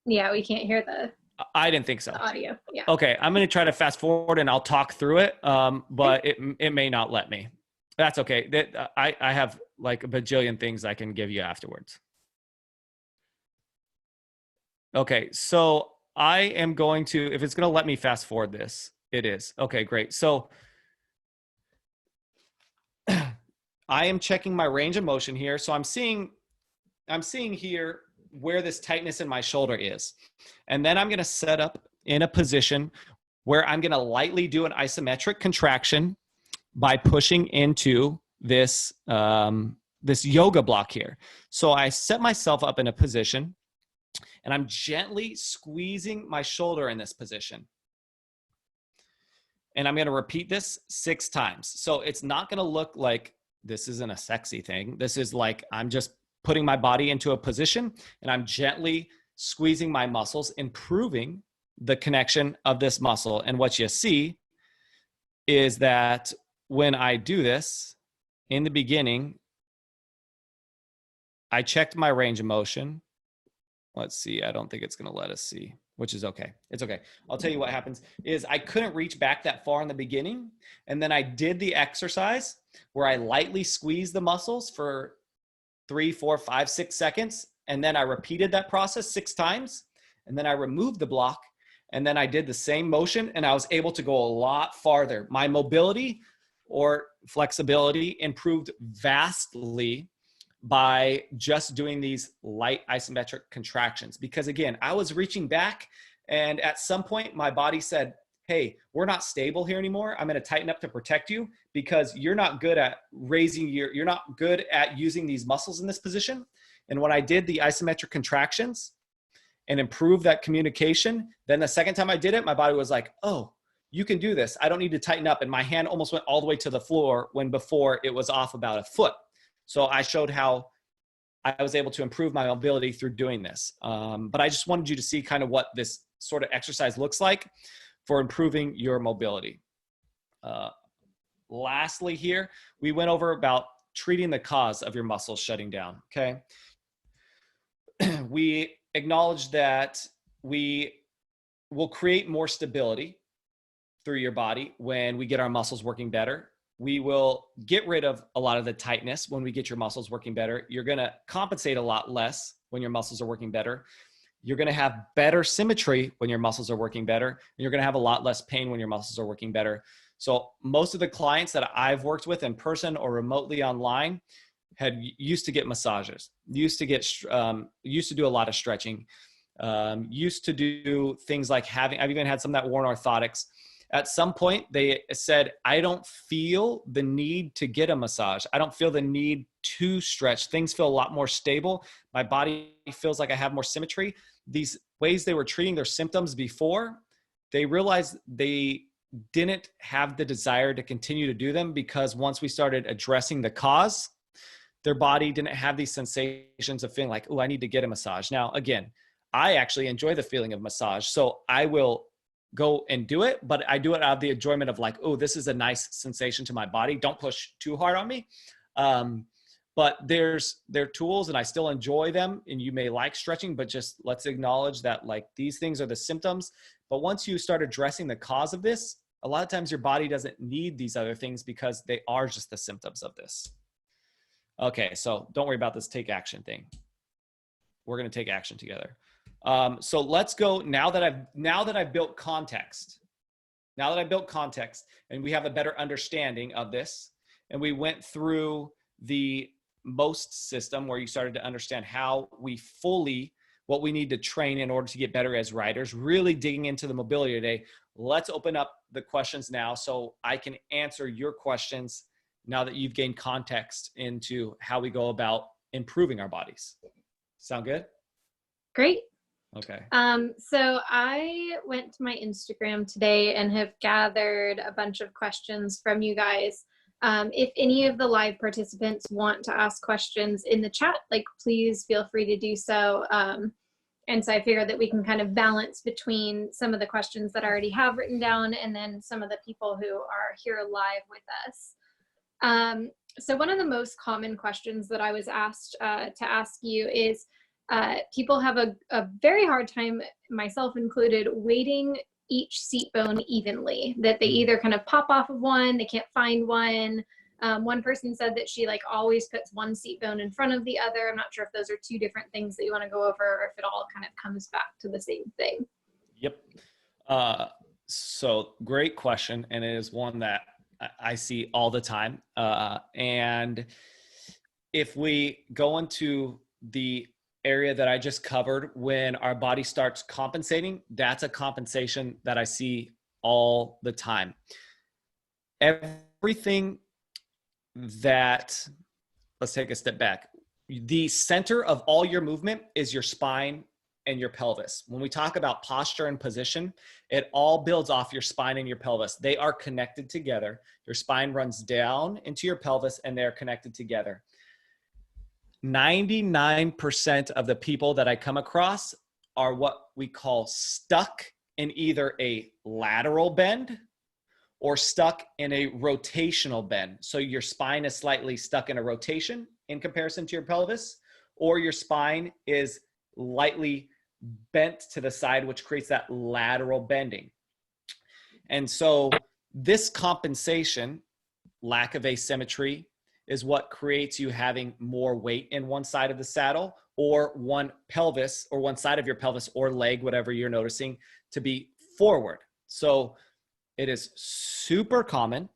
yeah, we can't hear the I didn't think so. audio. Yeah. Okay, I'm going to try to fast forward and I'll talk through it, but it may not let me. That's okay. I have like a bajillion things I can give you afterwards. Okay, so I am going to, if it's going to let me fast forward this, it is. Okay, great. So I am checking my range of motion here. So I'm seeing here where this tightness in my shoulder is. And then I'm going to set up in a position where I'm going to lightly do an isometric contraction by pushing into this, this yoga block here. So I set myself up in a position and I'm gently squeezing my shoulder in this position. And I'm going to repeat this 6 times. So it's not going to look like this isn't a sexy thing. This is like, I'm just putting my body into a position and I'm gently squeezing my muscles, improving the connection of this muscle. And what you see is that when I do this in the beginning, I checked my range of motion. Let's see. I don't think it's going to let us see, which is okay. It's okay. I'll tell you what happens is I couldn't reach back that far in the beginning. And then I did the exercise where I lightly squeezed the muscles for 3, 4, 5, 6 seconds. And then I repeated that process 6 times. And then I removed the block. And then I did the same motion and I was able to go a lot farther. My mobility or flexibility improved vastly by just doing these light isometric contractions. Because again, I was reaching back and at some point my body said, hey, we're not stable here anymore. I'm going to tighten up to protect you because you're not good at you're not good at using these muscles in this position. And when I did the isometric contractions and improved that communication, then the second time I did it, my body was like, oh, you can do this. I don't need to tighten up. And my hand almost went all the way to the floor when before it was off about a foot. So I showed how I was able to improve my mobility through doing this. But I just wanted you to see kind of what this sort of exercise looks like for improving your mobility. Lastly here, we went over about treating the cause of your muscles shutting down, okay? We acknowledge that we will create more stability through your body when we get our muscles working better. We will get rid of a lot of the tightness when we get your muscles working better. You're going to compensate a lot less when your muscles are working better. You're going to have better symmetry when your muscles are working better. And you're going to have a lot less pain when your muscles are working better. So most of the clients that I've worked with in person or remotely online used to get massages, used to do a lot of stretching, used to do things like I've even had some that worn orthotics. At some point, they said, I don't feel the need to get a massage. I don't feel the need to stretch. Things feel a lot more stable. My body feels like I have more symmetry. These ways they were treating their symptoms before, they realized they didn't have the desire to continue to do them because once we started addressing the cause, their body didn't have these sensations of feeling like, oh, I need to get a massage. Now, again, I actually enjoy the feeling of massage. So I will go and do it, but I do it out of the enjoyment of like, oh, this is a nice sensation to my body. Don't push too hard on me. But they're tools and I still enjoy them, and you may like stretching, but just let's acknowledge that like these things are the symptoms. But once you start addressing the cause of this, a lot of times your body doesn't need these other things because they are just the symptoms of this. Okay, so don't worry about this take action thing. We're going to take action together. So let's go now that I've built context. Now that I've built context and we have a better understanding of this, and we went through the MOST system where you started to understand how what we need to train in order to get better as riders, really digging into the mobility today. Let's open up the questions now so I can answer your questions now that you've gained context into how we go about improving our bodies. Sound good? Great. Okay. So I went to my Instagram today and have gathered a bunch of questions from you guys. If any of the live participants want to ask questions in the chat, like please feel free to do so. And so I figured that we can kind of balance between some of the questions that I already have written down and then some of the people who are here live with us. So one of the most common questions that I was asked to ask you is, people have a very hard time, myself included, weighting each seat bone evenly, that they either kind of pop off of one, they can't find one. One person said that she like always puts one seat bone in front of the other. I'm not sure if those are two different things that you want to go over or if it all kind of comes back to the same thing. Yep. So great question. And it is one that I see all the time. And if we go into the area that I just covered, when our body starts compensating, that's a compensation that I see all the time. Everything that, let's take a step back. The center of all your movement is your spine and your pelvis. When we talk about posture and position, it all builds off your spine and your pelvis. They are connected together. Your spine runs down into your pelvis and they're connected together. 99% of the people that I come across are what we call stuck in either a lateral bend or stuck in a rotational bend. So your spine is slightly stuck in a rotation in comparison to your pelvis, or your spine is lightly bent to the side, which creates that lateral bending. And so this compensation, lack of asymmetry, is what creates you having more weight in one side of the saddle or one pelvis or one side of your pelvis or leg, whatever you're noticing, to be forward. So it is super common.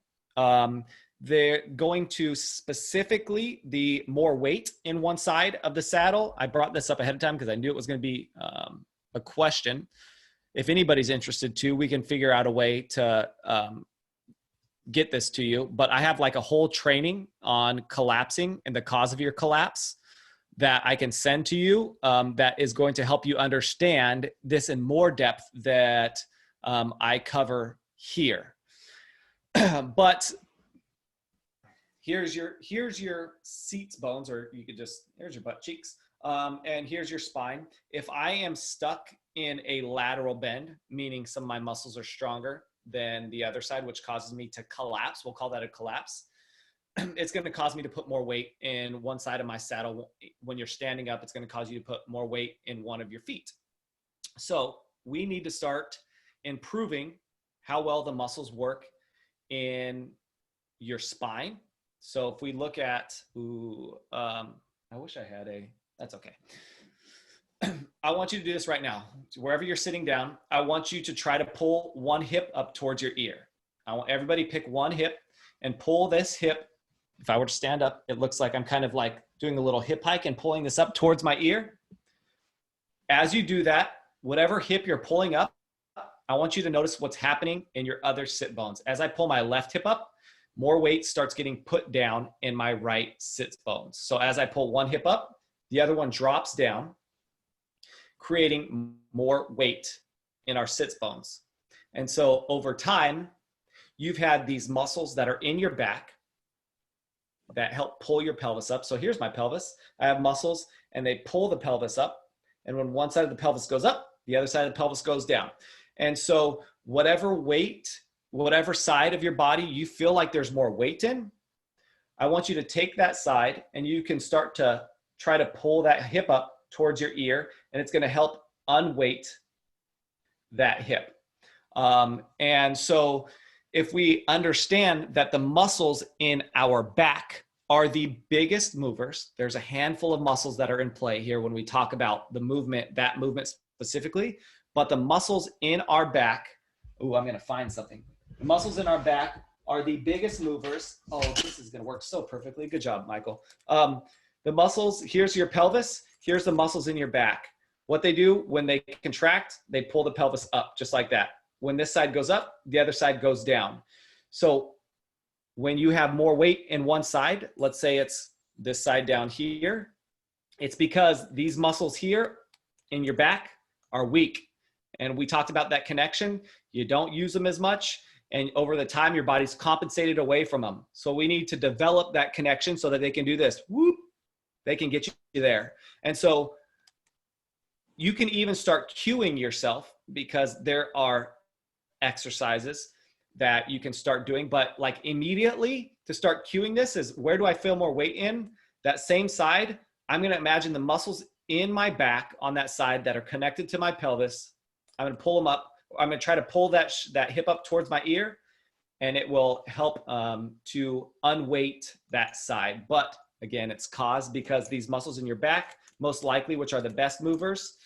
They're going to specifically the more weight in one side of the saddle. I brought this up ahead of time because I knew it was going to be a question. If anybody's interested too, we can figure out a way to get this to you, but I have like a whole training on collapsing and the cause of your collapse that I can send to you that is going to help you understand this in more depth that I cover here. But here's your seats bones, or you could just, here's your butt cheeks. And here's your spine. If I am stuck in a lateral bend, meaning some of my muscles are stronger than the other side, which causes me to collapse. We'll call that a collapse. It's going to cause me to put more weight in one side of my saddle. When you're standing up, it's going to cause you to put more weight in one of your feet. So we need to start improving how well the muscles work in your spine. So if we look at, I wish I had that's okay. I want you to do this right now. Wherever you're sitting down, I want you to try to pull one hip up towards your ear. I want everybody pick one hip and pull this hip. If I were to stand up, it looks like I'm kind of like doing a little hip hike and pulling this up towards my ear. As you do that, whatever hip you're pulling up, I want you to notice what's happening in your other sit bones. As I pull my left hip up, more weight starts getting put down in my right sit bones. So as I pull one hip up, the other one drops down, creating more weight in our sits bones. And so over time, you've had these muscles that are in your back that help pull your pelvis up. So here's my pelvis. I have muscles and they pull the pelvis up. And when one side of the pelvis goes up, the other side of the pelvis goes down. And so whatever weight, whatever side of your body you feel like there's more weight in, I want you to take that side and you can start to try to pull that hip up towards your ear, and it's going to help unweight that hip. And so if we understand that the muscles in our back are the biggest movers, there's a handful of muscles that are in play here when we talk about the movement, that movement specifically, but the muscles in our back, oh, I'm going to find something. The muscles in our back are the biggest movers. Oh, this is going to work so perfectly. Good job, Michael. The muscles, here's your pelvis. Here's the muscles in your back. What they do when they contract, they pull the pelvis up just like that. When this side goes up, the other side goes down. So when you have more weight in one side, let's say it's this side down here, it's because these muscles here in your back are weak. And we talked about that connection. You don't use them as much. And over the time, your body's compensated away from them. So we need to develop that connection so that they can do this. Whoop, they can get you there. And so you can even start cueing yourself, because there are exercises that you can start doing. But like immediately to start cueing this is, where do I feel more weight in? That same side, I'm going to imagine the muscles in my back on that side that are connected to my pelvis. I'm going to pull them up. I'm going to try to pull that hip up towards my ear, and it will help to unweight that side. But again, it's caused because these muscles in your back, most likely, which are the best movers,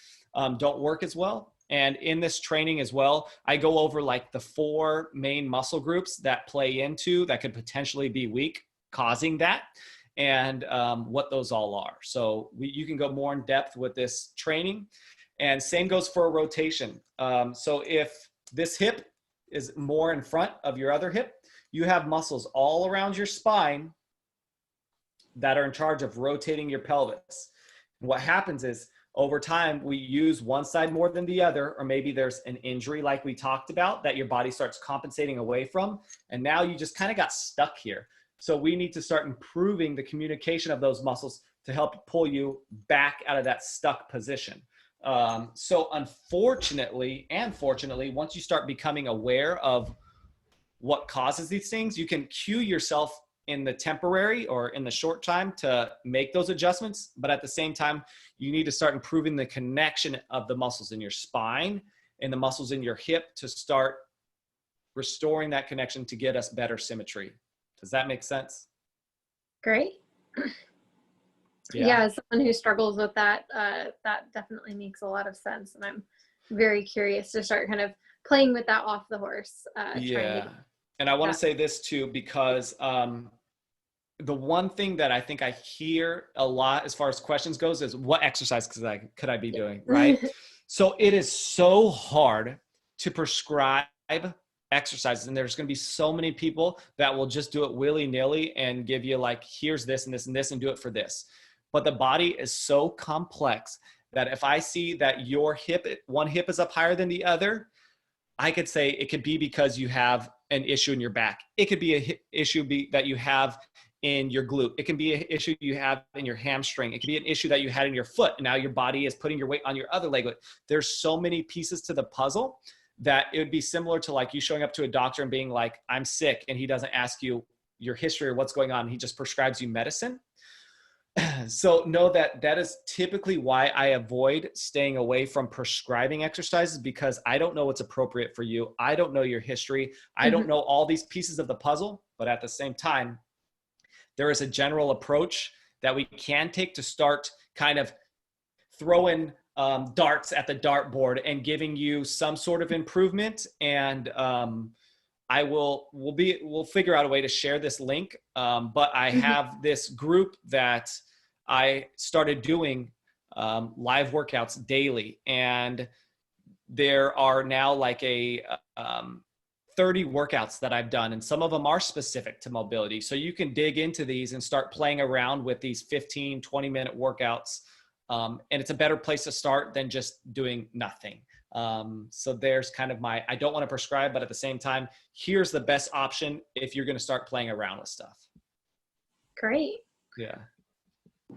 don't work as well. And in this training as well, I go over like the 4 main muscle groups that play into that could potentially be weak, causing that, and what those all are. So you can go more in depth with this training. And same goes for a rotation. So if this hip is more in front of your other hip, you have muscles all around your spine that are in charge of rotating your pelvis. And what happens is, over time, we use one side more than the other, or maybe there's an injury like we talked about that your body starts compensating away from. And now you just kind of got stuck here. So we need to start improving the communication of those muscles to help pull you back out of that stuck position. So unfortunately and fortunately, once you start becoming aware of what causes these things, you can cue yourself in the temporary or in the short time to make those adjustments. But at the same time, you need to start improving the connection of the muscles in your spine and the muscles in your hip to start restoring that connection to get us better symmetry. Does that make sense? Great. Yeah, as someone who struggles with that, that definitely makes a lot of sense. And I'm very curious to start kind of playing with that off the horse. And I want to say this too, because the one thing that I think I hear a lot as far as questions goes is, what exercise could I be doing, right? So it is so hard to prescribe exercises, and there's going to be so many people that will just do it willy-nilly and give you like, here's this and this and this and do it for this. But the body is so complex that if I see that your hip, one hip is up higher than the other, I could say it could be because you have an issue in your back. It could be an issue that you have in your glute. It can be an issue you have in your hamstring. It could be an issue that you had in your foot, and now your body is putting your weight on your other leg. There's so many pieces to the puzzle that it would be similar to like you showing up to a doctor and being like, I'm sick, and he doesn't ask you your history or what's going on. He just prescribes you medicine. So know that that is typically why I avoid staying away from prescribing exercises, because I don't know what's appropriate for you. I don't know your history. I don't know all these pieces of the puzzle, but at the same time, there is a general approach that we can take to start kind of throwing darts at the dartboard and giving you some sort of improvement. And we'll figure out a way to share this link. But I have this group that I started doing live workouts daily, and there are now like 30 workouts that I've done, and some of them are specific to mobility. So you can dig into these and start playing around with these 15, 20-minute workouts. And it's a better place to start than just doing nothing. So there's kind of I don't want to prescribe, but at the same time, here's the best option if you're going to start playing around with stuff. Great. Yeah.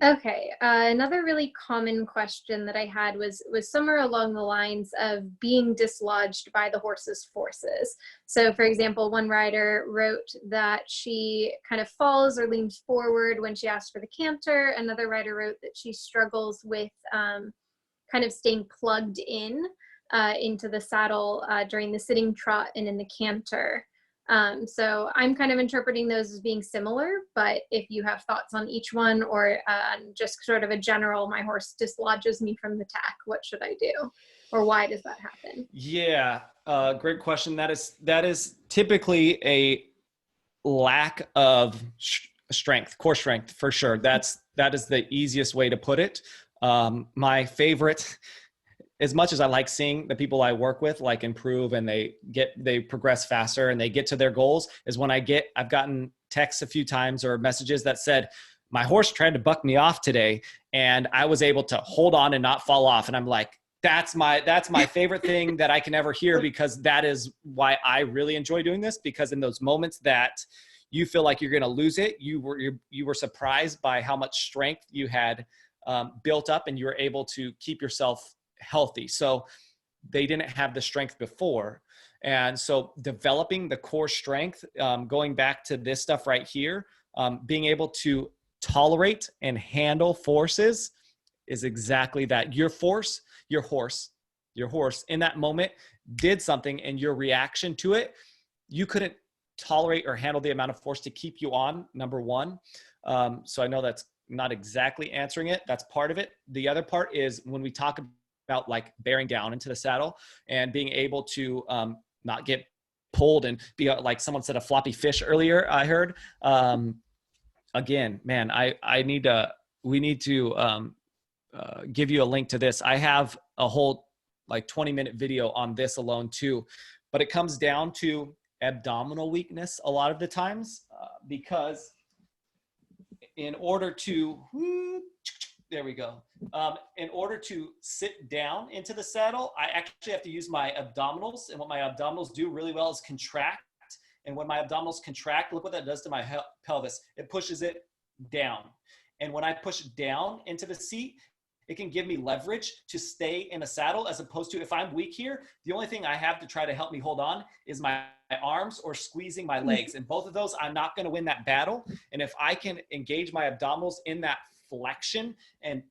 Okay, another really common question that I had was somewhere along the lines of being dislodged by the horse's forces. So, for example, one rider wrote that she kind of falls or leans forward when she asks for the canter. Another rider wrote that she struggles with kind of staying plugged in into the saddle during the sitting trot and in the canter. So I'm kind of interpreting those as being similar, but if you have thoughts on each one, or just sort of a general, my horse dislodges me from the tack, what should I do? Or why does that happen? Yeah, great question. That is typically a lack of strength, core strength for sure. That is the easiest way to put it. My favorite, as much as I like seeing the people I work with like improve and they progress faster and they get to their goals, is when I've gotten texts a few times or messages that said, my horse tried to buck me off today and I was able to hold on and not fall off. And I'm like, that's my favorite thing that I can ever hear, because that is why I really enjoy doing this. Because in those moments that you feel like you're going to lose it, you were surprised by how much strength you had built up, and you were able to keep yourself healthy. So they didn't have the strength before. And so developing the core strength, going back to this stuff right here, being able to tolerate and handle forces is exactly that. Your horse in that moment did something, and your reaction to it, you couldn't tolerate or handle the amount of force to keep you on, number one. So I know that's not exactly answering it. That's part of it. The other part is when we talk about like bearing down into the saddle and being able to not get pulled and be like someone said, a floppy fish earlier, I heard. Again, man, we need to give you a link to this. I have a whole like 20-minute video on this alone too, but it comes down to abdominal weakness a lot of the times, because in order to, there we go. In order to sit down into the saddle, I actually have to use my abdominals. And what my abdominals do really well is contract. And when my abdominals contract, look what that does to my pelvis. It pushes it down. And when I push down into the seat, it can give me leverage to stay in a saddle, as opposed to if I'm weak here, the only thing I have to try to help me hold on is my arms or squeezing my legs. And both of those, I'm not going to win that battle. And if I can engage my abdominals in that flexion and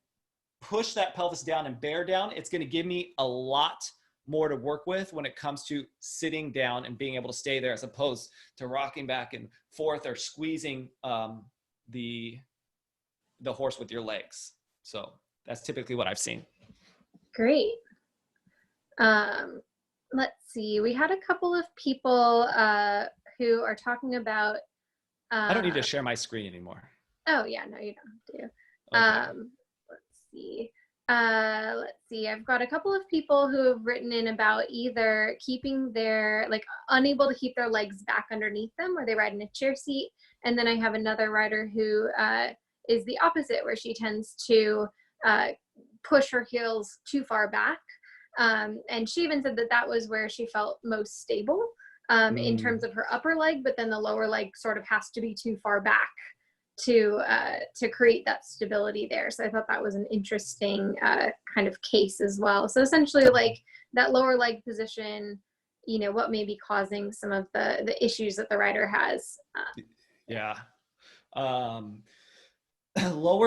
push that pelvis down and bear down, it's going to give me a lot more to work with when it comes to sitting down and being able to stay there, as opposed to rocking back and forth or squeezing the horse with your legs. So that's typically what I've seen. Great. Let's see. We had a couple of people who are talking about. I don't need to share my screen anymore. Oh yeah, no, you don't have to. Okay. Let's see. I've got a couple of people who have written in about either keeping their, like, unable to keep their legs back underneath them, or they ride in a chair seat. And then I have another rider who is the opposite, where she tends to push her heels too far back. And she even said that that was where she felt most stable in terms of her upper leg, but then the lower leg sort of has to be too far back to create that stability there. So I thought that was an interesting kind of case as well. So essentially, like, that lower leg position, you know, what may be causing some of the issues that the rider has. Yeah. Lower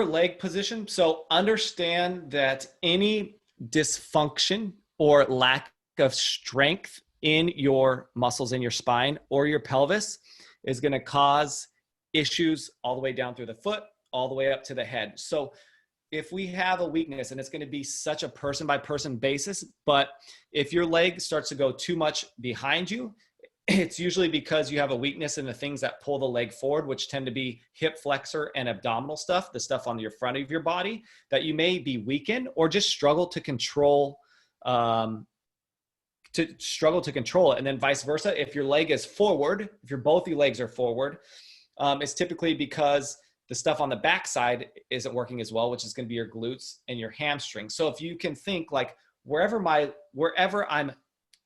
leg position. So understand that any dysfunction or lack of strength in your muscles in your spine or your pelvis is going to cause issues all the way down through the foot, all the way up to the head. So if we have a weakness, and it's going to be such a person by person basis, but if your leg starts to go too much behind you, it's usually because you have a weakness in the things that pull the leg forward, which tend to be hip flexor and abdominal stuff, the stuff on your front of your body that you may be weak in, or just struggle to control, And then vice versa. If your leg is forward, if both your legs are forward, it's typically because the stuff on the backside isn't working as well, which is going to be your glutes and your hamstrings. So if you can think like wherever I'm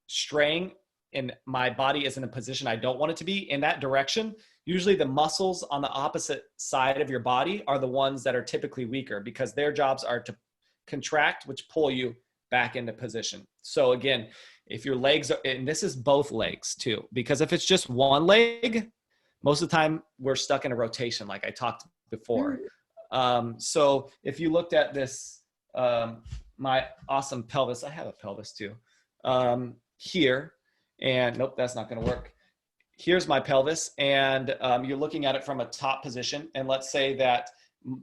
straying and my body is in a position I don't want it to be in that direction, usually the muscles on the opposite side of your body are the ones that are typically weaker because their jobs are to contract, which pull you back into position. So again, if your legs are, and this is both legs too, because if it's just one leg, most of the time we're stuck in a rotation like I talked before. So if you looked at this, my awesome pelvis, I have a pelvis too, here, and nope, that's not going to work. Here's my pelvis, and you're looking at it from a top position. And let's say that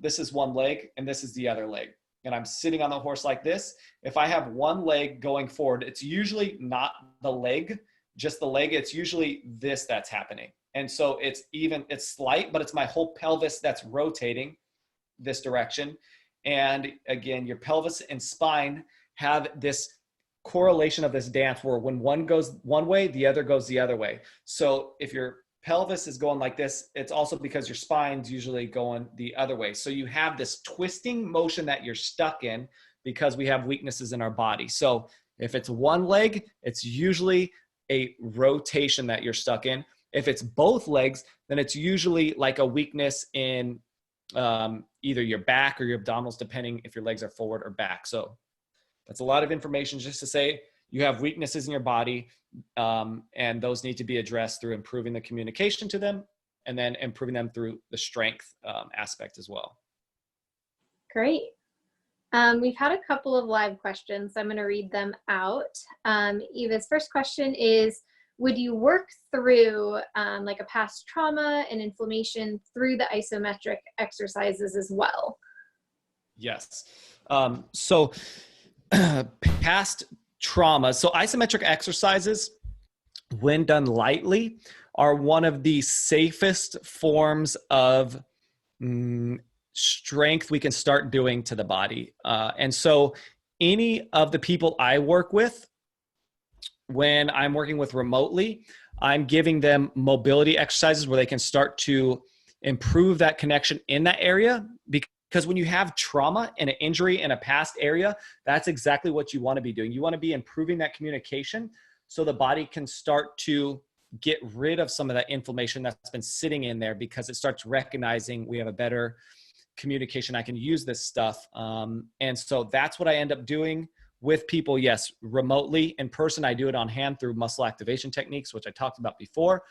this is one leg and this is the other leg. And I'm sitting on the horse like this. If I have one leg going forward, it's usually not the leg, just the leg. It's usually this that's happening. And so it's slight, but it's my whole pelvis that's rotating this direction. And again, your pelvis and spine have this correlation of this dance where when one goes one way, the other goes the other way. So if your pelvis is going like this, it's also because your spine's usually going the other way. So you have this twisting motion that you're stuck in because we have weaknesses in our body. So if it's one leg, it's usually a rotation that you're stuck in. If it's both legs, then it's usually like a weakness in either your back or your abdominals, depending if your legs are forward or back. So that's a lot of information just to say you have weaknesses in your body, and those need to be addressed through improving the communication to them and then improving them through the strength aspect as well. Great. We've had a couple of live questions, so I'm going to read them out. Eva's first question is, would you work through like a past trauma and inflammation through the isometric exercises as well? Yes. So past trauma. So isometric exercises, when done lightly, are one of the safest forms of strength we can start doing to the body. And so any of the people I work with, when I'm working with remotely, I'm giving them mobility exercises where they can start to improve that connection in that area. Because when you have trauma and an injury in a past area, that's exactly what you want to be doing. You want to be improving that communication so the body can start to get rid of some of that inflammation that's been sitting in there, because it starts recognizing we have a better communication. I can use this stuff. And so that's what I end up doing with people. Yes, remotely. In person, I do it on hand through muscle activation techniques, which I talked about before.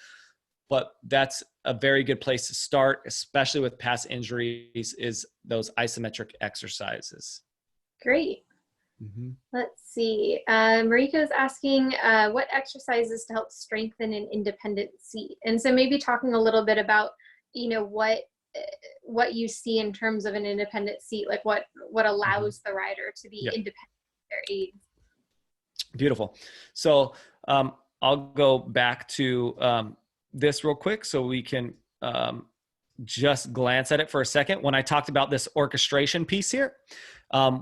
But that's a very good place to start, especially with past injuries, is those isometric exercises. Great. Mm-hmm. Let's see. Mariko is asking what exercises to help strengthen an independent seat. And so maybe talking a little bit about, you know, what you see in terms of an independent seat, like what allows the rider to be independent of their aids. Beautiful. So I'll go back to this real quick so we can just glance at it for a second. When I talked about this orchestration piece here,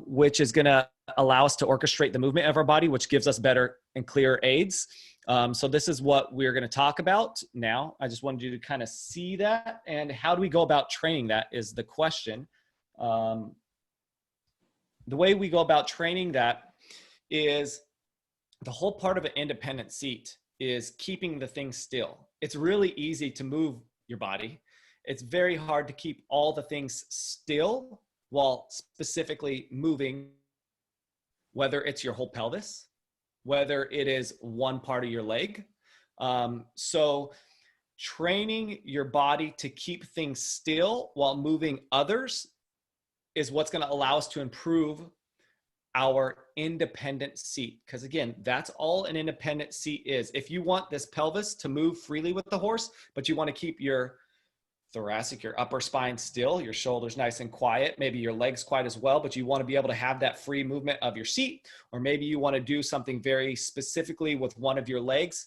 which is going to allow us to orchestrate the movement of our body, which gives us better and clearer aids. So this is what we're going to talk about now. I just wanted you to kind of see that. And how do we go about training that is the question. The way we go about training that is the whole part of an independent seat is keeping the thing still. It's really easy to move your body. It's very hard to keep all the things still while specifically moving, whether it's your whole pelvis, whether it is one part of your leg. So training your body to keep things still while moving others is what's going to allow us to improve our independent seat. Because again, that's all an independent seat is. If you want this pelvis to move freely with the horse, but you want to keep your thoracic, your upper spine still, your shoulders nice and quiet, maybe your legs quiet as well, but you want to be able to have that free movement of your seat, or maybe you want to do something very specifically with one of your legs,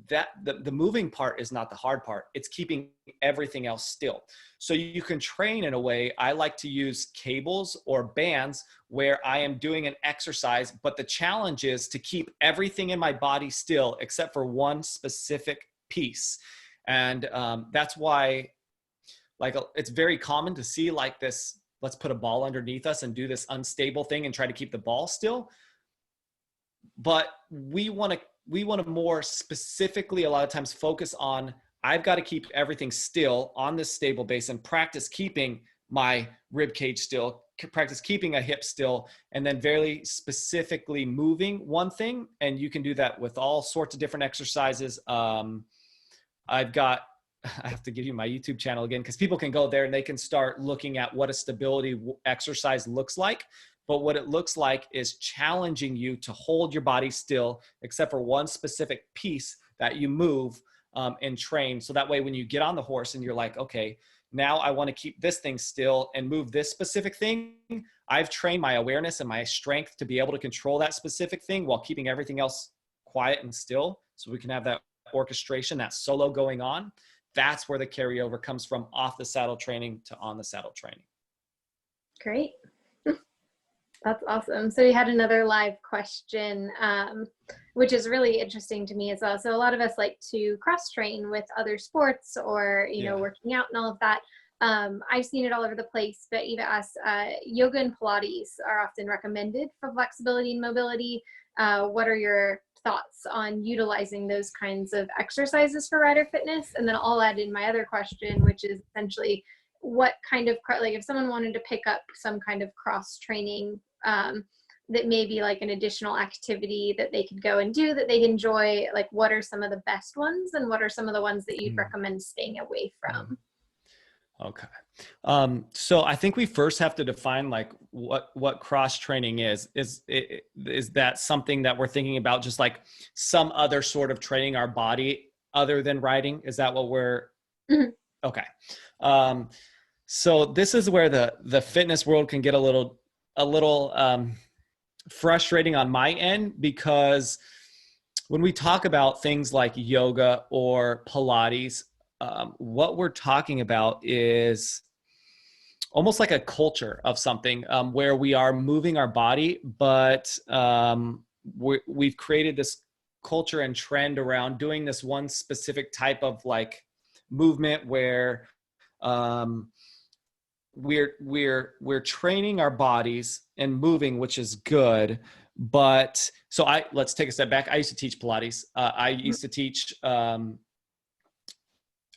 that the moving part is not the hard part. It's keeping everything else still. So you can train in a way. I like to use cables or bands where I am doing an exercise, but the challenge is to keep everything in my body still except for one specific piece. And that's why, like, it's very common to see like this, let's put a ball underneath us and do this unstable thing and try to keep the ball still. But we want to want to more specifically a lot of times focus on, I've got to keep everything still on this stable base and practice keeping my rib cage still, practice keeping a hip still, and then very specifically moving one thing. And you can do that with all sorts of different exercises. I have to give you my YouTube channel again, because people can go there and they can start looking at what a stability exercise looks like. But what it looks like is challenging you to hold your body still, except for one specific piece that you move and train. So that way, when you get on the horse and you're like, okay, now I want to keep this thing still and move this specific thing, I've trained my awareness and my strength to be able to control that specific thing while keeping everything else quiet and still. So we can have that orchestration, that solo going on. That's where the carryover comes from, off the saddle training to on the saddle training. Great. That's awesome. So we had another live question, which is really interesting to me as well. So a lot of us like to cross train with other sports or, you know, working out and all of that. I've seen it all over the place, but even us, yoga and Pilates are often recommended for flexibility and mobility. What are your thoughts on utilizing those kinds of exercises for rider fitness? And then I'll add in my other question, which is essentially what kind of, like if someone wanted to pick up some kind of cross training that may be like an additional activity that they could go and do that they'd enjoy, like what are some of the best ones and what are some of the ones that you'd recommend staying away from? Okay. So I think we first have to define like what cross training is. Is that something that we're thinking about, just like some other sort of training our body other than riding? Is that what we're, okay. So this is where the fitness world can get a little frustrating on my end, because when we talk about things like yoga or Pilates, what we're talking about is almost like a culture of something where we are moving our body, but we've created this culture and trend around doing this one specific type of like movement where we're training our bodies and moving, which is good. But so let's take a step back. I used to teach Pilates. I used to teach,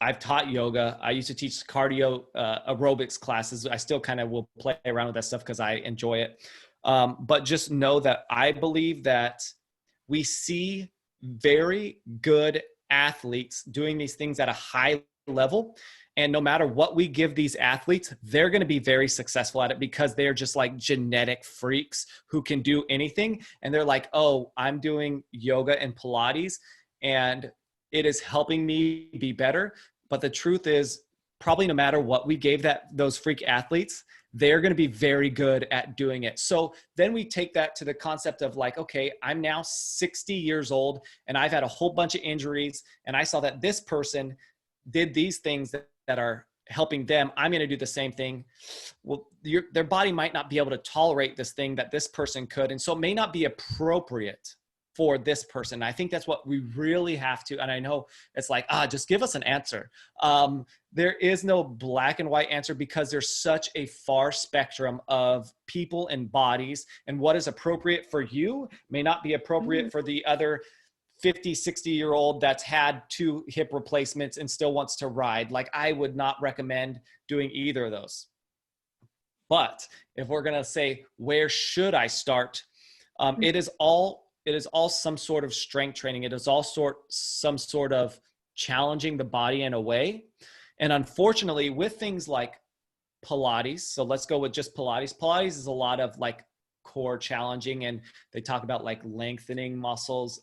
I've taught yoga. I used to teach cardio aerobics classes. I still kind of will play around with that stuff because I enjoy it. But just know that I believe that we see very good athletes doing these things at a high level. And no matter what we give these athletes, they're going to be very successful at it because they're just like genetic freaks who can do anything. And they're like, oh, I'm doing yoga and Pilates and it is helping me be better. But the truth is, probably no matter what we gave those freak athletes, they're going to be very good at doing it. So then we take that to the concept of like, okay, I'm now 60 years old and I've had a whole bunch of injuries. And I saw that this person did these things that are helping them. I'm going to do the same thing. Well, their body might not be able to tolerate this thing that this person could. And so it may not be appropriate for this person. I think that's what we really have to, and I know it's like, just give us an answer. There is no black and white answer because there's such a far spectrum of people and bodies, and what is appropriate for you may not be appropriate for the other 50, 60-year-old that's had 2 hip replacements and still wants to ride. Like, I would not recommend doing either of those. But if we're going to say, where should I start? It is all some sort of strength training. It is all some sort of challenging the body in a way. And unfortunately, with things like Pilates, so let's go with just Pilates. Pilates is a lot of like core challenging, and they talk about like lengthening muscles.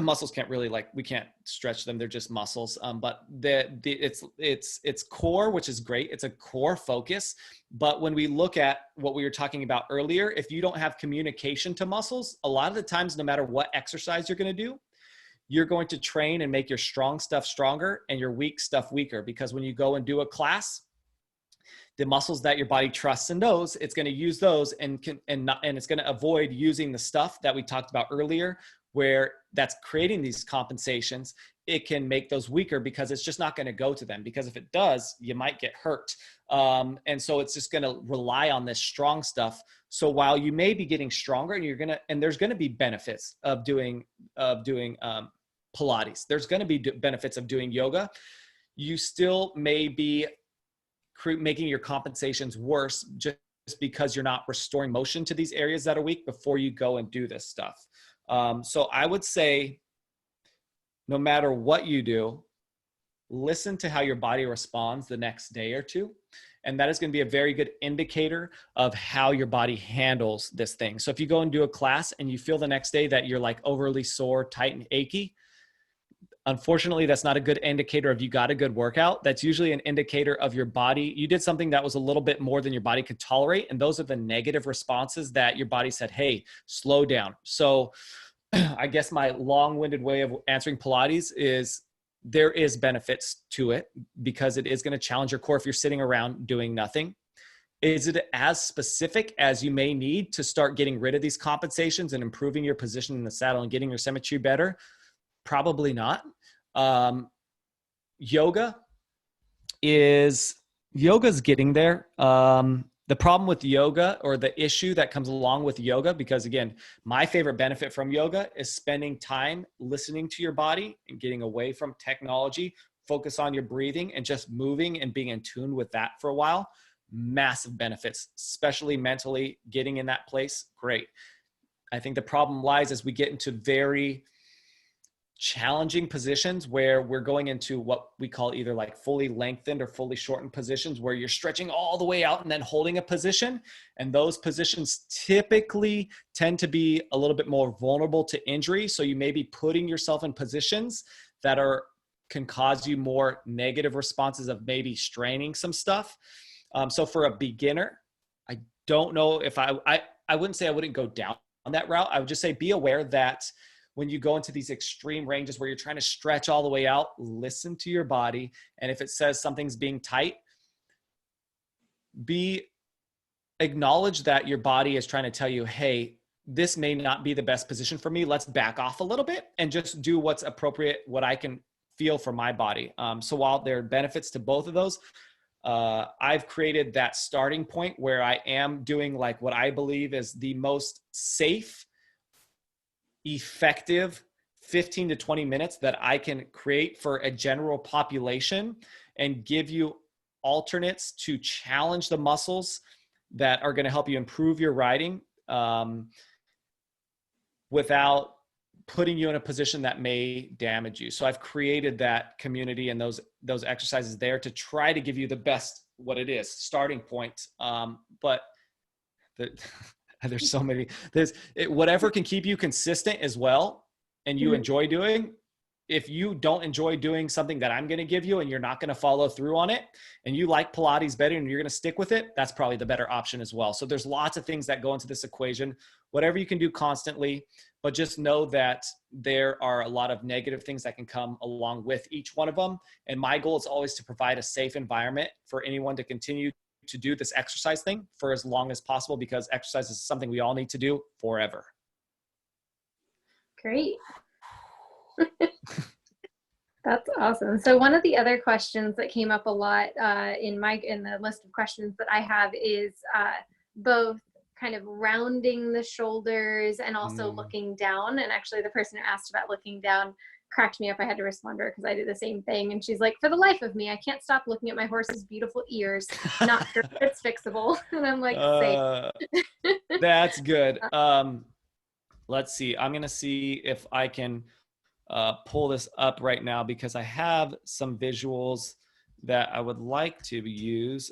Muscles can't really, like, we can't stretch them. They're just muscles. But it's core, which is great. It's a core focus. But when we look at what we were talking about earlier, if you don't have communication to muscles, a lot of the times, no matter what exercise you're going to do, you're going to train and make your strong stuff stronger and your weak stuff weaker. Because when you go and do a class, the muscles that your body trusts and knows, it's going to use those and it's going to avoid using the stuff that we talked about earlier, where that's creating these compensations, it can make those weaker because it's just not going to go to them, because if it does, you might get hurt. And so it's just going to rely on this strong stuff. So while you may be getting stronger, and there's going to be benefits of doing Pilates, there's going to be benefits of doing yoga, you still may be making your compensations worse just because you're not restoring motion to these areas that are weak before you go and do this stuff. So I would say, no matter what you do, listen to how your body responds the next day or two. And that is going to be a very good indicator of how your body handles this thing. So if you go and do a class and you feel the next day that you're like overly sore, tight, and achy, unfortunately, that's not a good indicator of you got a good workout. That's usually an indicator of your body. You did something that was a little bit more than your body could tolerate. And those are the negative responses that your body said, hey, slow down. So I guess my long-winded way of answering Pilates is there is benefits to it because it is going to challenge your core if you're sitting around doing nothing. Is it as specific as you may need to start getting rid of these compensations and improving your position in the saddle and getting your symmetry better? Probably not. Yoga's getting there. The problem with yoga, or the issue that comes along with yoga, because again, my favorite benefit from yoga is spending time listening to your body and getting away from technology, focus on your breathing and just moving and being in tune with that for a while. Massive benefits, especially mentally, getting in that place. Great. I think the problem lies as we get into very challenging positions where we're going into what we call either like fully lengthened or fully shortened positions, where you're stretching all the way out and then holding a position. And those positions typically tend to be a little bit more vulnerable to injury. So you may be putting yourself in positions that can cause you more negative responses of maybe straining some stuff. So for a beginner, I don't know if I wouldn't say I wouldn't go down on that route. I would just say be aware that when you go into these extreme ranges where you're trying to stretch all the way out, listen to your body. And if it says something's being tight, acknowledge that your body is trying to tell you, hey, this may not be the best position for me. Let's back off a little bit and just do what's appropriate, what I can feel for my body. So while there are benefits to both of those, I've created that starting point where I am doing like what I believe is the most safe, effective 15 to 20 minutes that I can create for a general population, and give you alternates to challenge the muscles that are going to help you improve your riding without putting you in a position that may damage you. So I've created that community and those exercises there to try to give you the best, what it is, starting point. But there's so many, whatever can keep you consistent as well, and you enjoy doing. If you don't enjoy doing something that I'm going to give you and you're not going to follow through on it, and you like Pilates better and you're going to stick with it, that's probably the better option as well. So there's lots of things that go into this equation, whatever you can do constantly, but just know that there are a lot of negative things that can come along with each one of them. And my goal is always to provide a safe environment for anyone to continue to do this exercise thing for as long as possible, because exercise is something we all need to do forever. Great. That's awesome. So one of the other questions that came up a lot in the list of questions that I have is both kind of rounding the shoulders and also looking down. And actually the person who asked about looking down cracked me up. I had to respond to her because I did the same thing. And she's like, for the life of me, I can't stop looking at my horse's beautiful ears. Not sure if it's fixable. And I'm like, safe. That's good. Let's see. I'm going to see if I can pull this up right now, because I have some visuals that I would like to use.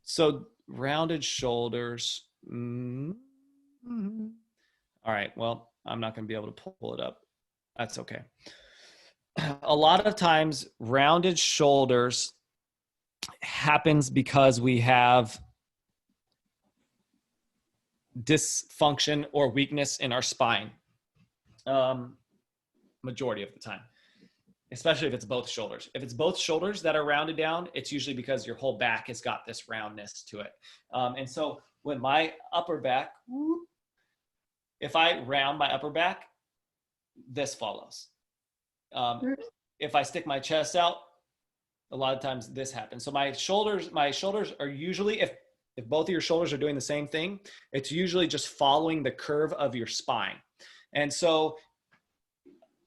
So rounded shoulders. All right. Well, I'm not going to be able to pull it up. That's okay. A lot of times rounded shoulders happens because we have dysfunction or weakness in our spine. Majority of the time, especially if it's both shoulders. If it's both shoulders that are rounded down, it's usually because your whole back has got this roundness to it. And so when my upper back if I round my upper back, this follows. If I stick my chest out, a lot of times this happens. So my shoulders are usually, if both of your shoulders are doing the same thing, it's usually just following the curve of your spine. And so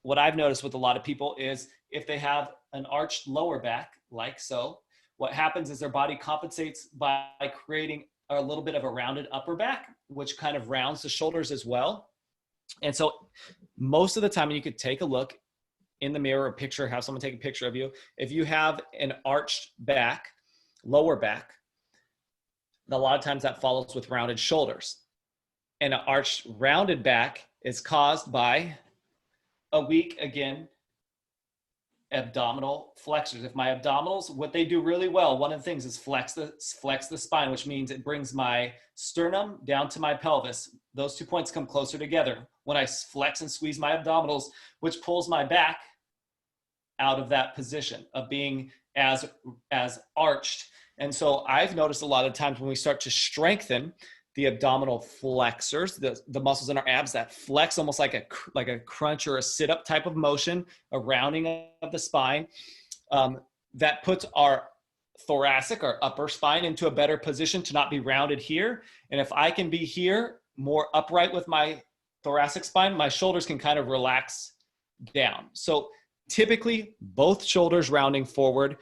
what I've noticed with a lot of people is if they have an arched lower back, like so, what happens is their body compensates by creating a little bit of a rounded upper back, which kind of rounds the shoulders as well. And so most of the time, and you could take a look in the mirror, have someone take a picture of you. If you have an arched back, lower back, a lot of times that follows with rounded shoulders. And an arched rounded back is caused by a weak, again, abdominal flexors. If my abdominals, what they do really well, one of the things is flex the spine, which means it brings my sternum down to my pelvis. Those 2 points come closer together. When I flex and squeeze my abdominals, which pulls my back out of that position of being as arched. And so I've noticed a lot of times when we start to strengthen the abdominal flexors, the muscles in our abs that flex almost like a crunch or a sit-up type of motion, a rounding of the spine, that puts our thoracic or upper spine into a better position to not be rounded here. And if I can be here more upright with my thoracic spine, my shoulders can kind of relax down. So typically both shoulders rounding forward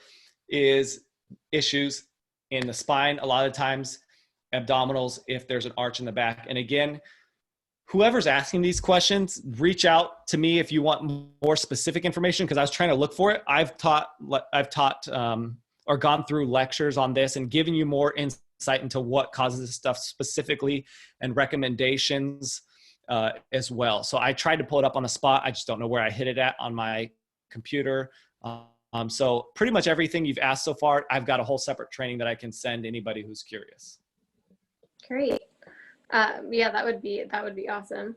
is issues in the spine. A lot of times abdominals if there's an arch in the back. And again, whoever's asking these questions, reach out to me if you want more specific information, because I was trying to look for it. I've taught or gone through lectures on this and given you more insight into what causes this stuff specifically and recommendations as well. So I tried to pull it up on the spot. I just don't know where I hit it at on my computer. So pretty much everything you've asked so far, I've got a whole separate training that I can send anybody who's curious. Great. Yeah, that would be awesome.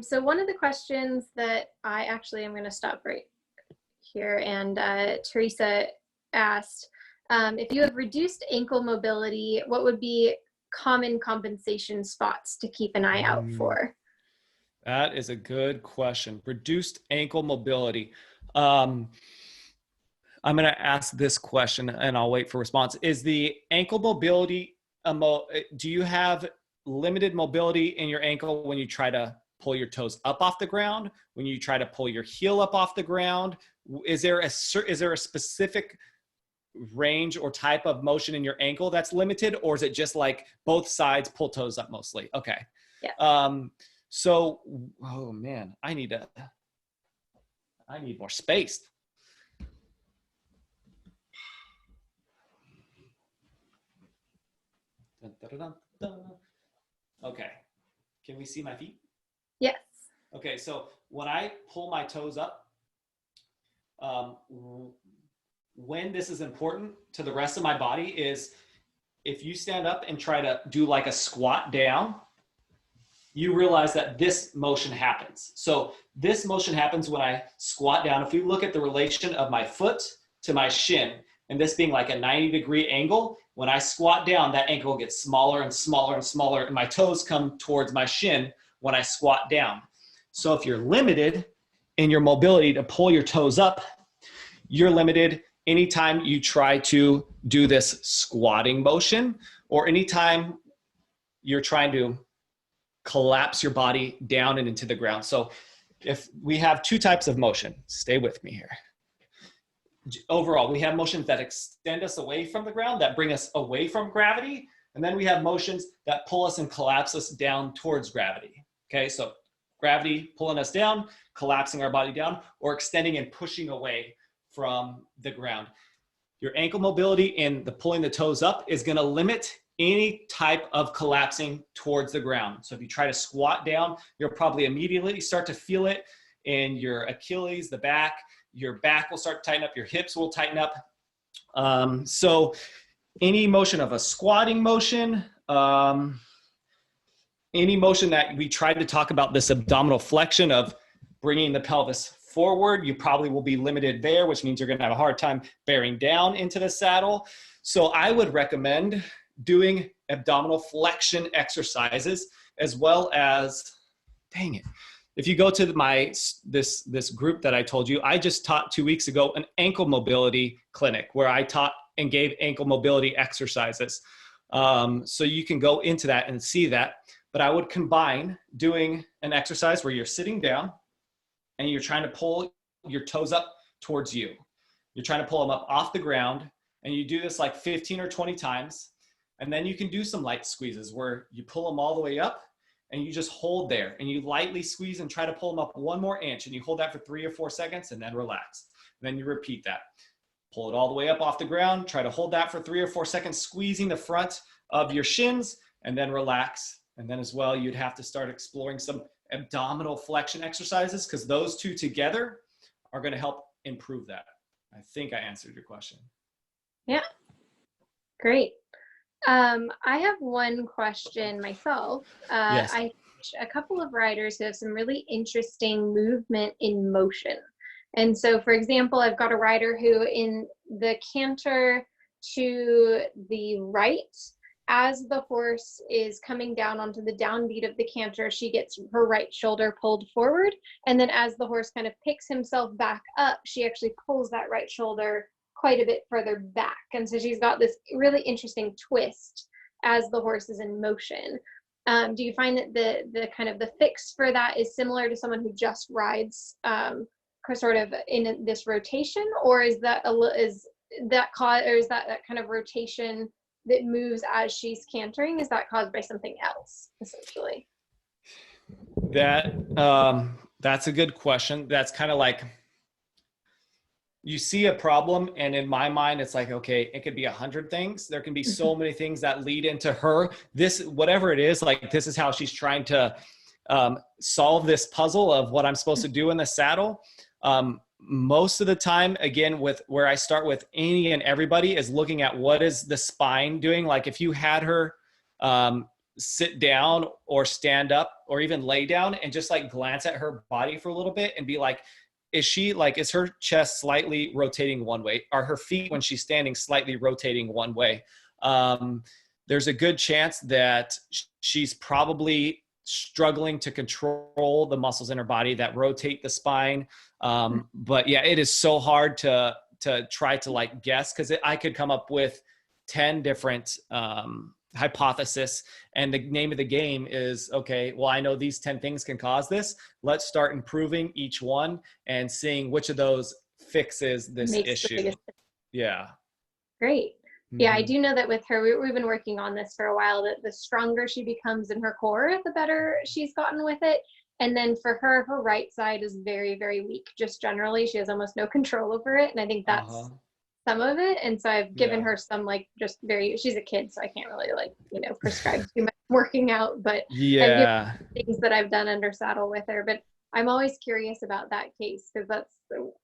So one of the questions that I'm going to stop right here, and Teresa asked, if you have reduced ankle mobility, what would be common compensation spots to keep an eye out for? That is a good question. Reduced ankle mobility. I'm going to ask this question and I'll wait for response. Is the ankle mobility, do you have limited mobility in your ankle when you try to pull your toes up off the ground, when you try to pull your heel up off the ground? Is there a specific range or type of motion in your ankle that's limited, or is it just like both sides pull toes up mostly? Okay. Yeah. So, oh man, I need more space. Dun, dun, dun, dun. Okay. Can we see my feet? Yes. Okay. So when I pull my toes up, when this is important to the rest of my body is if you stand up and try to do like a squat down, you realize that this motion happens. So this motion happens when I squat down. If you look at the relation of my foot to my shin, and this being like a 90-degree angle, when I squat down, that angle gets smaller and smaller and smaller, and my toes come towards my shin when I squat down. So if you're limited in your mobility to pull your toes up, you're limited anytime you try to do this squatting motion, or anytime you're trying to collapse your body down and into the ground. So if we have two types of motion, stay with me here. Overall, we have motions that extend us away from the ground, that bring us away from gravity. And then we have motions that pull us and collapse us down towards gravity. Okay, so gravity pulling us down, collapsing our body down, or extending and pushing away from the ground. Your ankle mobility in the pulling the toes up is going to limit any type of collapsing towards the ground. So if you try to squat down, you'll probably immediately start to feel it in your Achilles, the back. Your back will start to tighten up, your hips will tighten up. So any motion of a squatting motion, any motion that we tried to talk about, this abdominal flexion of bringing the pelvis forward, you probably will be limited there, which means you're going to have a hard time bearing down into the saddle. So I would recommend doing abdominal flexion exercises as well as dang it. If you go to this group that I told you, I just taught 2 weeks ago an ankle mobility clinic where I taught and gave ankle mobility exercises. So you can go into that and see that. But I would combine doing an exercise where you're sitting down and you're trying to pull your toes up towards you. You're trying to pull them up off the ground, and you do this like 15 or 20 times. And then you can do some light squeezes where you pull them all the way up and you just hold there and you lightly squeeze and try to pull them up 1 more inch, and you hold that for 3 or 4 seconds and then relax. And then you repeat that. Pull it all the way up off the ground, try to hold that for 3 or 4 seconds, squeezing the front of your shins, and then relax. And then as well, you'd have to start exploring some abdominal flexion exercises, because those two together are going to help improve that. I think I answered your question. Yeah, great. I have one question myself. Yes. I teach a couple of riders who have some really interesting movement in motion. And so, for example, I've got a rider who in the canter to the right, as the horse is coming down onto the downbeat of the canter, she gets her right shoulder pulled forward. And then as the horse kind of picks himself back up, she actually pulls that right shoulder quite a bit further back. And so she's got this really interesting twist as the horse is in motion. Do you find that the kind of the fix for that is similar to someone who just rides sort of in this rotation, or is that that kind of rotation that moves as she's cantering, is that caused by something else, essentially? That's a good question. That's kind of like, you see a problem, and in my mind, it's like, okay, it could be 100 things. There can be so many things that lead into her. This, whatever it is, like this is how she's trying to solve this puzzle of what I'm supposed to do in the saddle. Most of the time, again, with where I start with any and everybody is looking at what is the spine doing. Like if you had her sit down or stand up or even lay down and just like glance at her body for a little bit and be like, is her chest slightly rotating one way? Are her feet, when she's standing, slightly rotating one way? There's a good chance that she's probably struggling to control the muscles in her body that rotate the spine. But yeah, it is so hard to try to like guess, because I could come up with 10 different hypothesis, and the name of the game is, okay, well, I know these 10 things can cause this. Let's start improving each one and seeing which of those fixes this issue. Yeah. Great. Yeah, I do know that with her, we've been working on this for a while, that the stronger she becomes in her core, the better she's gotten with it. And then for her right side is very, very weak. Just generally, she has almost no control over it. And I think that's some of it. And so I've given her some she's a kid, so I can't really prescribe too much working out, but yeah, things that I've done under saddle with her. But I'm always curious about that case, because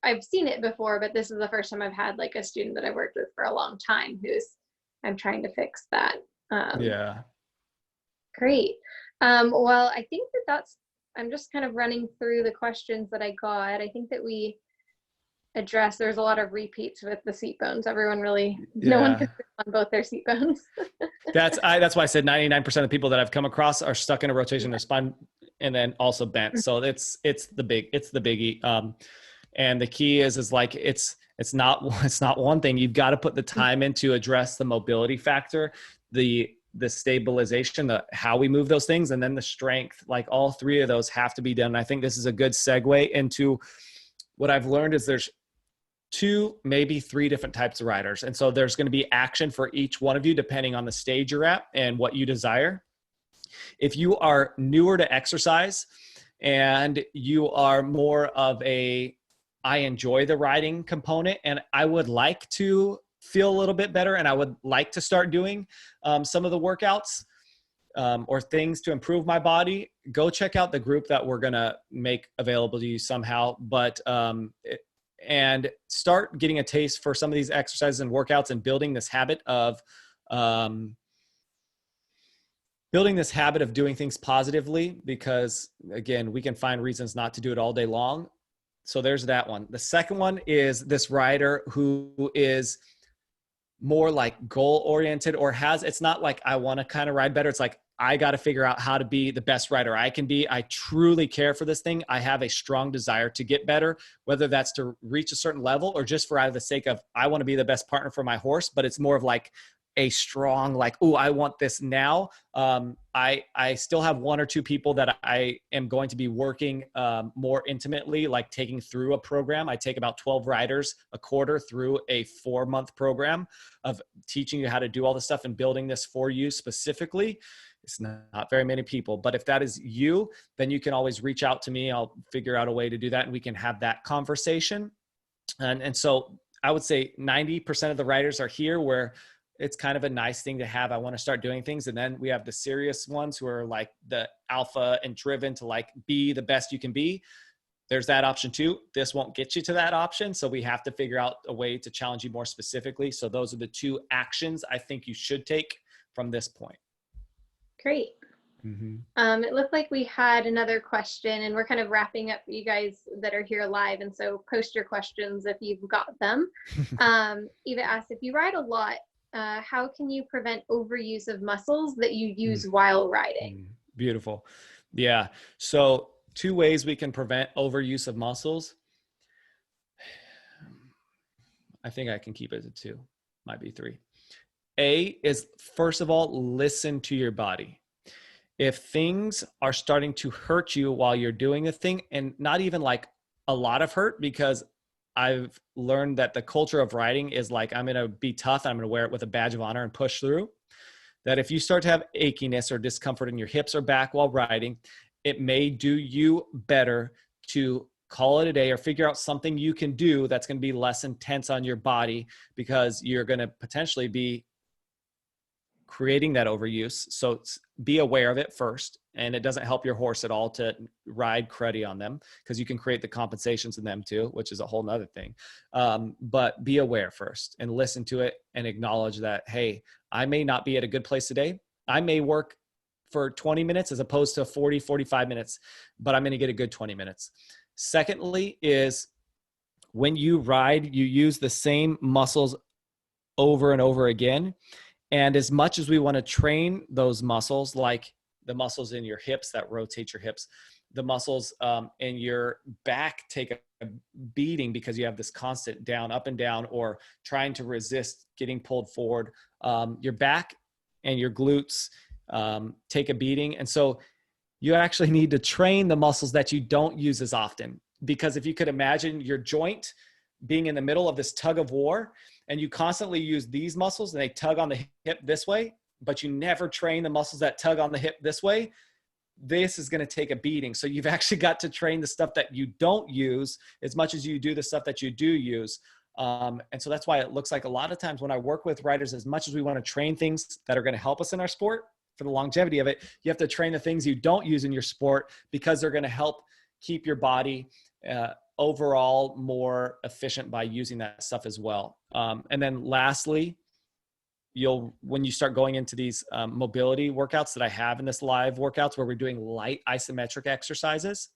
I've seen it before, but this is the first time I've had like a student that I've worked with for a long time I'm trying to fix that. Yeah. Great. Well, I think I'm just kind of running through the questions that I got. I think that we addressed, there's a lot of repeats with the seat bones. Everyone really, no one can sit on both their seat bones. That's why I said 99% of people that I've come across are stuck in a rotation of their spine and then also bent. So it's the biggie. And the key is like, it's not one thing. You've got to put the time in to address the mobility factor, the stabilization, how we move those things, and then the strength. Like all three of those have to be done. And I think this is a good segue into what I've learned is there's 2, maybe 3 different types of riders. And so there's going to be action for each one of you, depending on the stage you're at and what you desire. If you are newer to exercise and you are more of I enjoy the riding component and I would like to feel a little bit better and I would like to start doing some of the workouts or things to improve my body, go check out the group that we're going to make available to you somehow. But and start getting a taste for some of these exercises and workouts and building this habit of doing things positively, because again, we can find reasons not to do it all day long. So there's that one. The second one is this rider who is more like goal oriented, or it's not like I want to kind of ride better. It's like, I got to figure out how to be the best rider I can be. I truly care for this thing. I have a strong desire to get better, whether that's to reach a certain level or just for out of the sake of, I want to be the best partner for my horse. But it's more of like a strong, like, oh, I want this now. I still have one or two people that I am going to be working more intimately, like taking through a program. I take about 12 riders a quarter through a 4-month program of teaching you how to do all this stuff and building this for you specifically. It's not very many people, but if that is you, then you can always reach out to me. I'll figure out a way to do that and we can have that conversation. And so I would say 90% of the riders are here where it's kind of a nice thing to have. I want to start doing things. And then we have the serious ones who are like the alpha and driven to like be the best you can be. There's that option too. This won't get you to that option. So we have to figure out a way to challenge you more specifically. So those are the 2 actions I think you should take from this point. Great. It looked like we had another question, and we're kind of wrapping up for you guys that are here live. And so post your questions if you've got them. Eva asked, if you ride a lot, how can you prevent overuse of muscles that you use while riding? Beautiful. Yeah. So 2 ways we can prevent overuse of muscles. I think I can keep it to 2, might be 3. A is, first of all, listen to your body. If things are starting to hurt you while you're doing a thing, and not even like a lot of hurt, because I've learned that the culture of riding is like, I'm going to be tough and I'm going to wear it with a badge of honor and push through. That if you start to have achiness or discomfort in your hips or back while riding, it may do you better to call it a day or figure out something you can do that's going to be less intense on your body, because you're going to potentially be creating that overuse. So be aware of it first. And it doesn't help your horse at all to ride cruddy on them, because you can create the compensations in them too, which is a whole nother thing. But be aware first and listen to it and acknowledge that, hey, I may not be at a good place today. I may work for 20 minutes as opposed to 40, 45 minutes, but I'm going to get a good 20 minutes. Secondly is, when you ride, you use the same muscles over and over again. And as much as we want to train those muscles, like the muscles in your hips that rotate your hips, the muscles in your back take a beating because you have this constant down, up and down, or trying to resist getting pulled forward. Your back and your glutes take a beating. And so you actually need to train the muscles that you don't use as often. Because if you could imagine your joint being in the middle of this tug of war, and you constantly use these muscles and they tug on the hip this way, but you never train the muscles that tug on the hip this way, this is going to take a beating. So you've actually got to train the stuff that you don't use as much as you do the stuff that you do use. And so that's why it looks like a lot of times when I work with riders, as much as we want to train things that are going to help us in our sport for the longevity of it, you have to train the things you don't use in your sport, because they're going to help keep your body overall more efficient by using that stuff as well. And then lastly, when you start going into these mobility workouts that I have in this live workouts where we're doing light isometric exercises,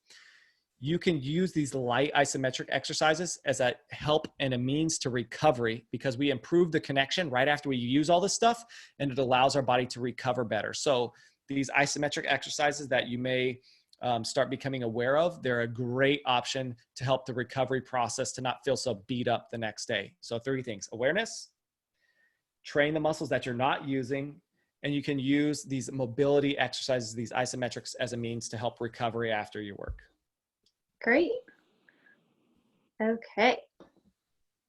you can use these light isometric exercises as a help and a means to recovery, because we improve the connection right after we use all this stuff, and it allows our body to recover better. So these isometric exercises that you may start becoming aware of, they're a great option to help the recovery process to not feel so beat up the next day. So 3 things: awareness, train the muscles that you're not using, and you can use these mobility exercises, these isometrics, as a means to help recovery after your work. Great. Okay.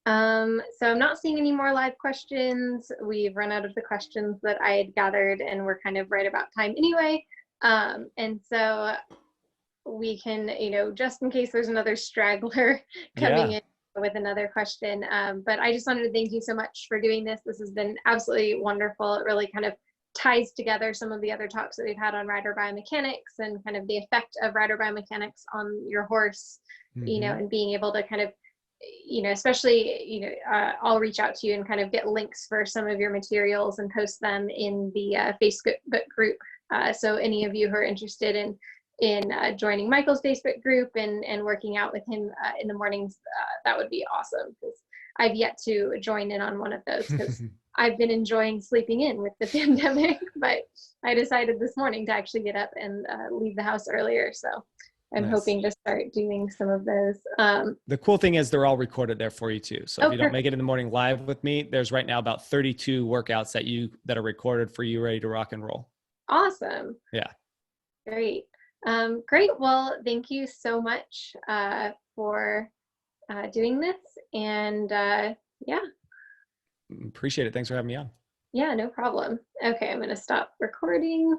So I'm not seeing any more live questions. We've run out of the questions that I had gathered, and we're kind of right about time anyway. And so we can, just in case there's another straggler coming in with another question. But I just wanted to thank you so much for doing this. This has been absolutely wonderful. It really kind of ties together some of the other talks that we've had on rider biomechanics and kind of the effect of rider biomechanics on your horse, and being able to kind of, especially, I'll reach out to you and kind of get links for some of your materials and post them in the Facebook group. So any of you who are interested in joining Michael's Facebook group and working out with him in the mornings, that would be awesome, because I've yet to join in on one of those because I've been enjoying sleeping in with the pandemic, but I decided this morning to actually get up and leave the house earlier. So I'm hoping to start doing some of those. The cool thing is they're all recorded there for you too. So if you don't make it in the morning live with me, there's right now about 32 workouts that are recorded for you, ready to rock and roll. Awesome. Yeah. Great. Great. Well, thank you so much for doing this. And yeah. Appreciate it. Thanks for having me on. Yeah, no problem. Okay, I'm going to stop recording.